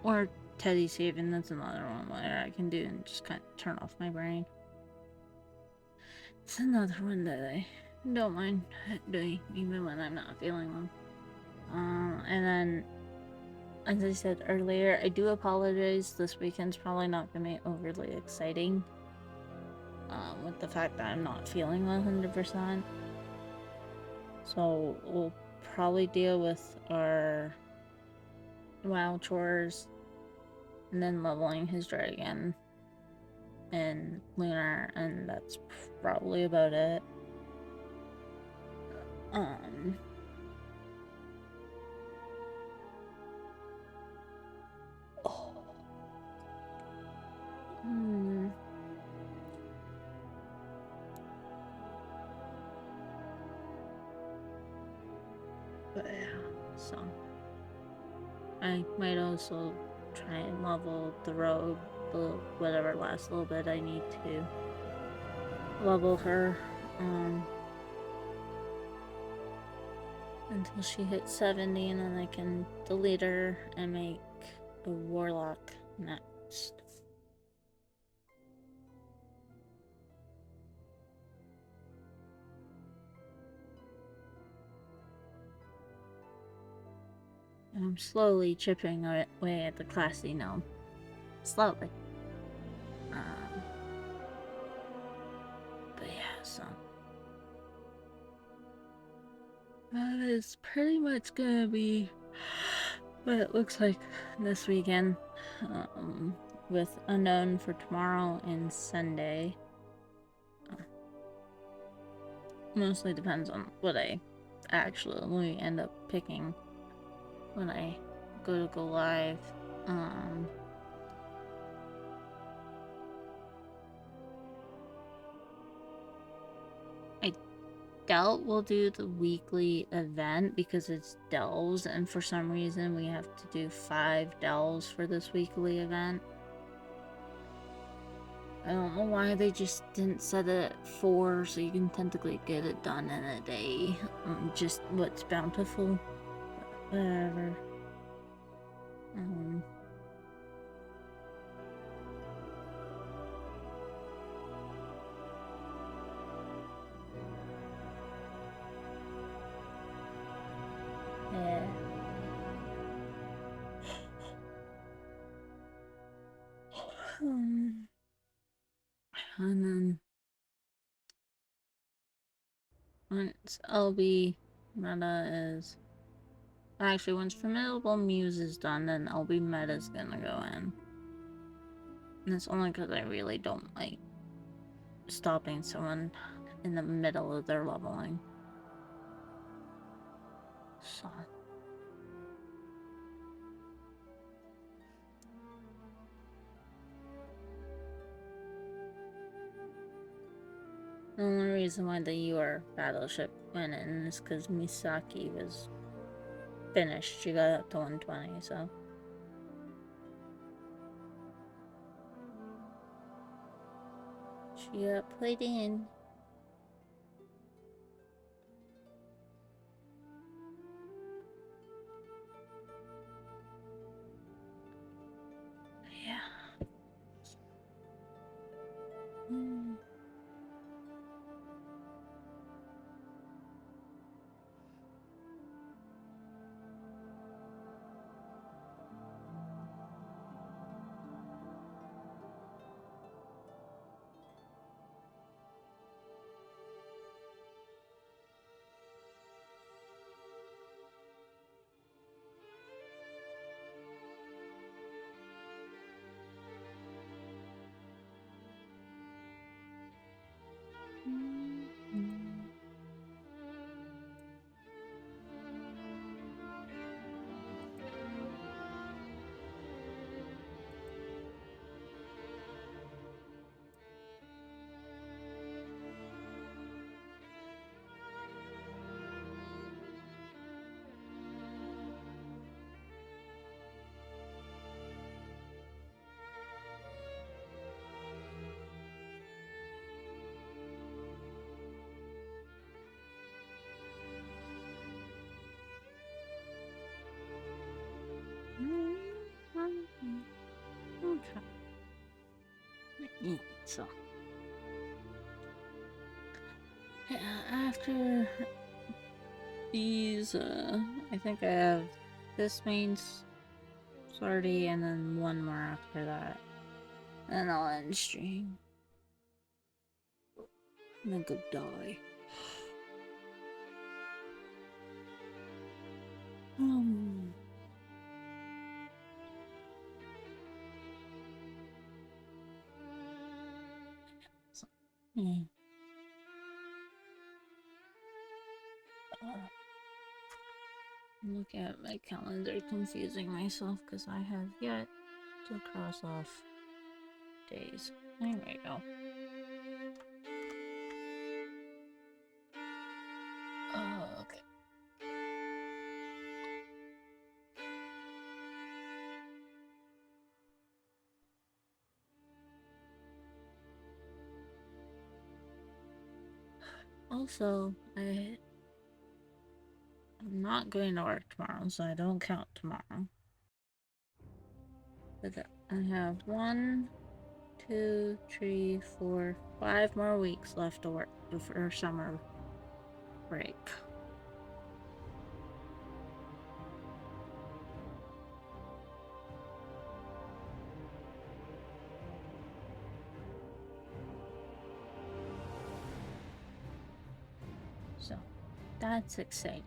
Or Teddy Saving, that's another one where I can do and just kind of turn off my brain. It's another one that I don't mind doing, even when I'm not feeling well. And then as I said earlier, I do apologize. This weekend's probably not going to be overly exciting. With the fact that I'm not feeling 100%. So we'll probably deal with our WoW chores and then leveling his dragon and Lunar, and that's probably about it. But yeah, so I might also try and level the rogue, whatever last little bit I need to level her, until she hits 70, and then I can delete her and make a warlock next. I'm slowly chipping away at the classy gnome. Slowly. But yeah, so that is pretty much gonna be what it looks like this weekend. With Unknown for tomorrow and Sunday. Mostly depends on what I actually end up picking when I go live. I doubt we'll do the weekly event because it's delves, and for some reason we have to do 5 delves for this weekly event. I don't know why they just didn't set it at 4 so you can technically get it done in a day. Just what's bountiful. But whatever. Yeah. And then once LB meta is actually once Formidable Muse is done, then LB meta's gonna go in. And it's only because I really don't like stopping someone in the middle of their leveling. So the only reason why the UR battleship went in is because Misaki was finished. She got up to 120, so. She got played in. Yeah. Okay. So, yeah, after these, I think I have this main 6:30, and then one more after that. And I'll end stream. I'm gonna go die. Hmm. Look at my calendar, confusing myself because I have yet to cross off days. There we go. Oh, okay. Also, I'm not going to work tomorrow, so I don't count tomorrow. But I have 1, 2, 3, 4, 5 more weeks left to work before summer break. So, that's exciting.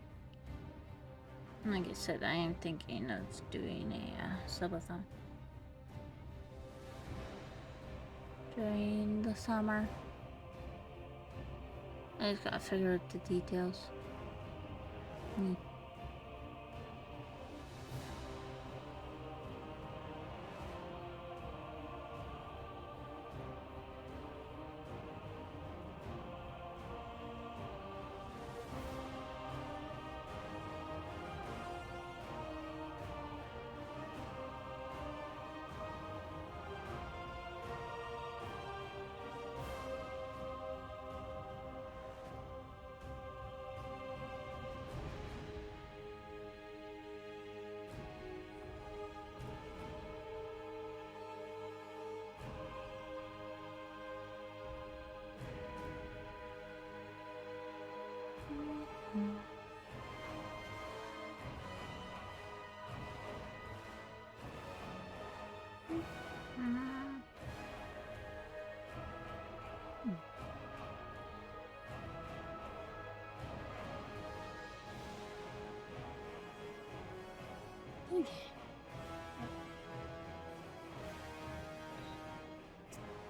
Like I said, I am thinking of doing a subathon during the summer. I just gotta figure out the details.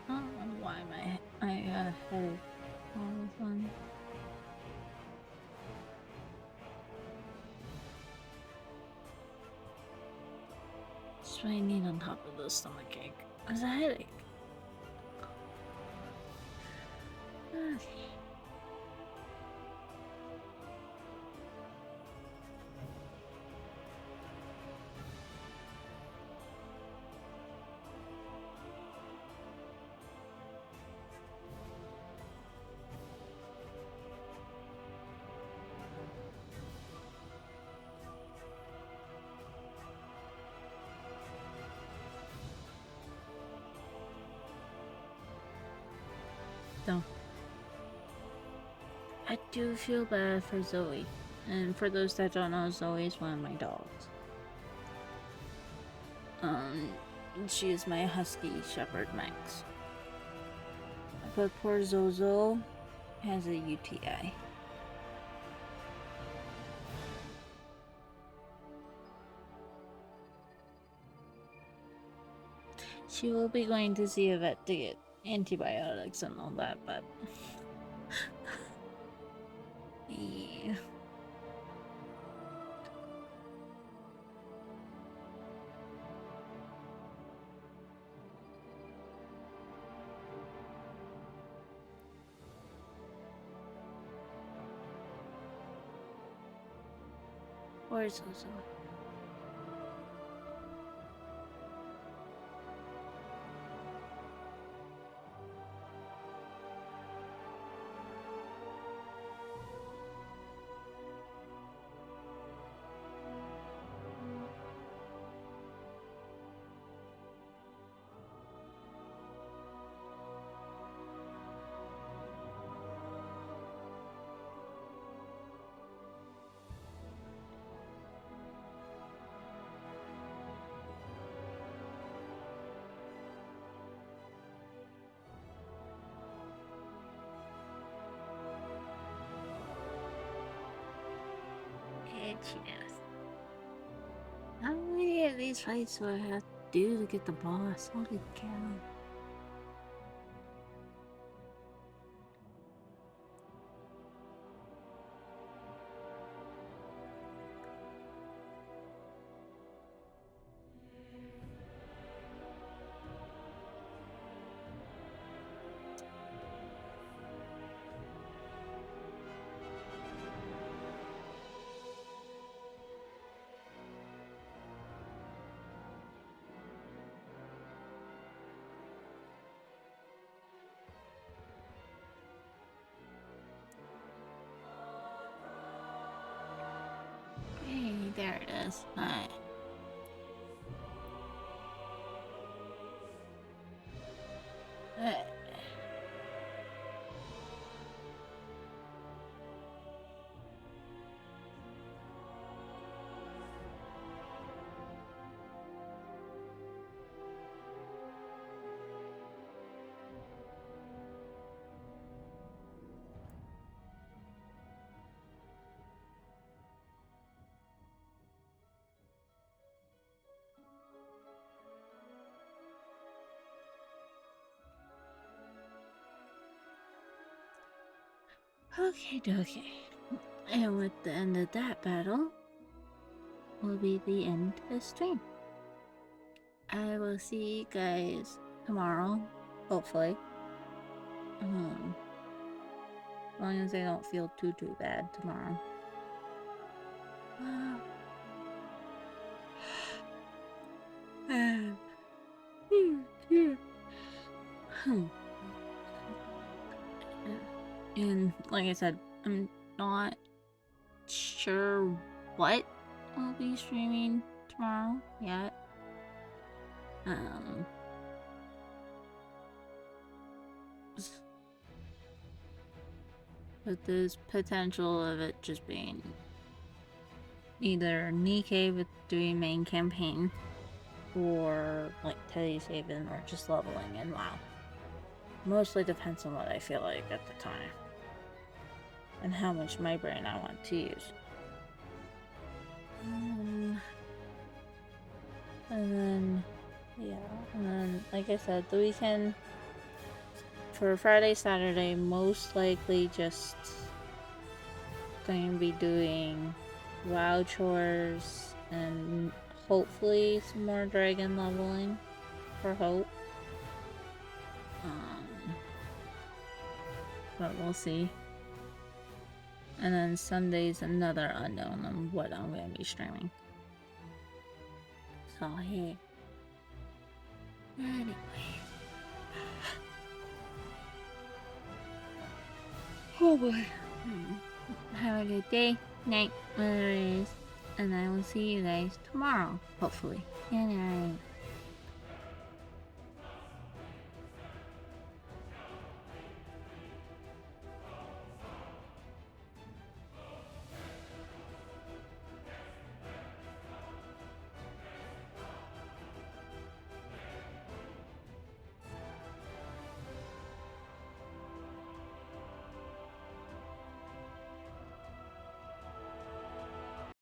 I don't know why my head all of a sudden. That's what I need on top of the stomachache. It's a headache. So, I do feel bad for Zoe. And for those that don't know, Zoe is one of my dogs. She is my husky shepherd mix. But poor Zozo has a UTI. She will be going to see a vet to get antibiotics and all that, but yeah. Poor Zozo. she knows. How many of these fights do I have to do to get the boss? Holy cow. Hey, there it is. Alright. Okay, dokie. And with the end of that battle, will be the end of the stream. I will see you guys tomorrow, hopefully. As long as I don't feel too bad tomorrow. And like I said, I'm not sure what I'll be streaming tomorrow yet. But there's potential of it just being either Nikkei with doing main campaign, or like Teddy's Haven, or just leveling in WoW. Mostly depends on what I feel like at the time. And how much my brain I want to use. And then, yeah, and then, like I said, the weekend for Friday, Saturday, most likely just going to be doing WoW chores and hopefully some more dragon leveling for hope. But we'll see. And then Sunday's another unknown on what I'm going to be streaming. So, hey. Anyway. Oh boy. Have a good day, night, whatever it is. And I will see you guys tomorrow, hopefully. Good night.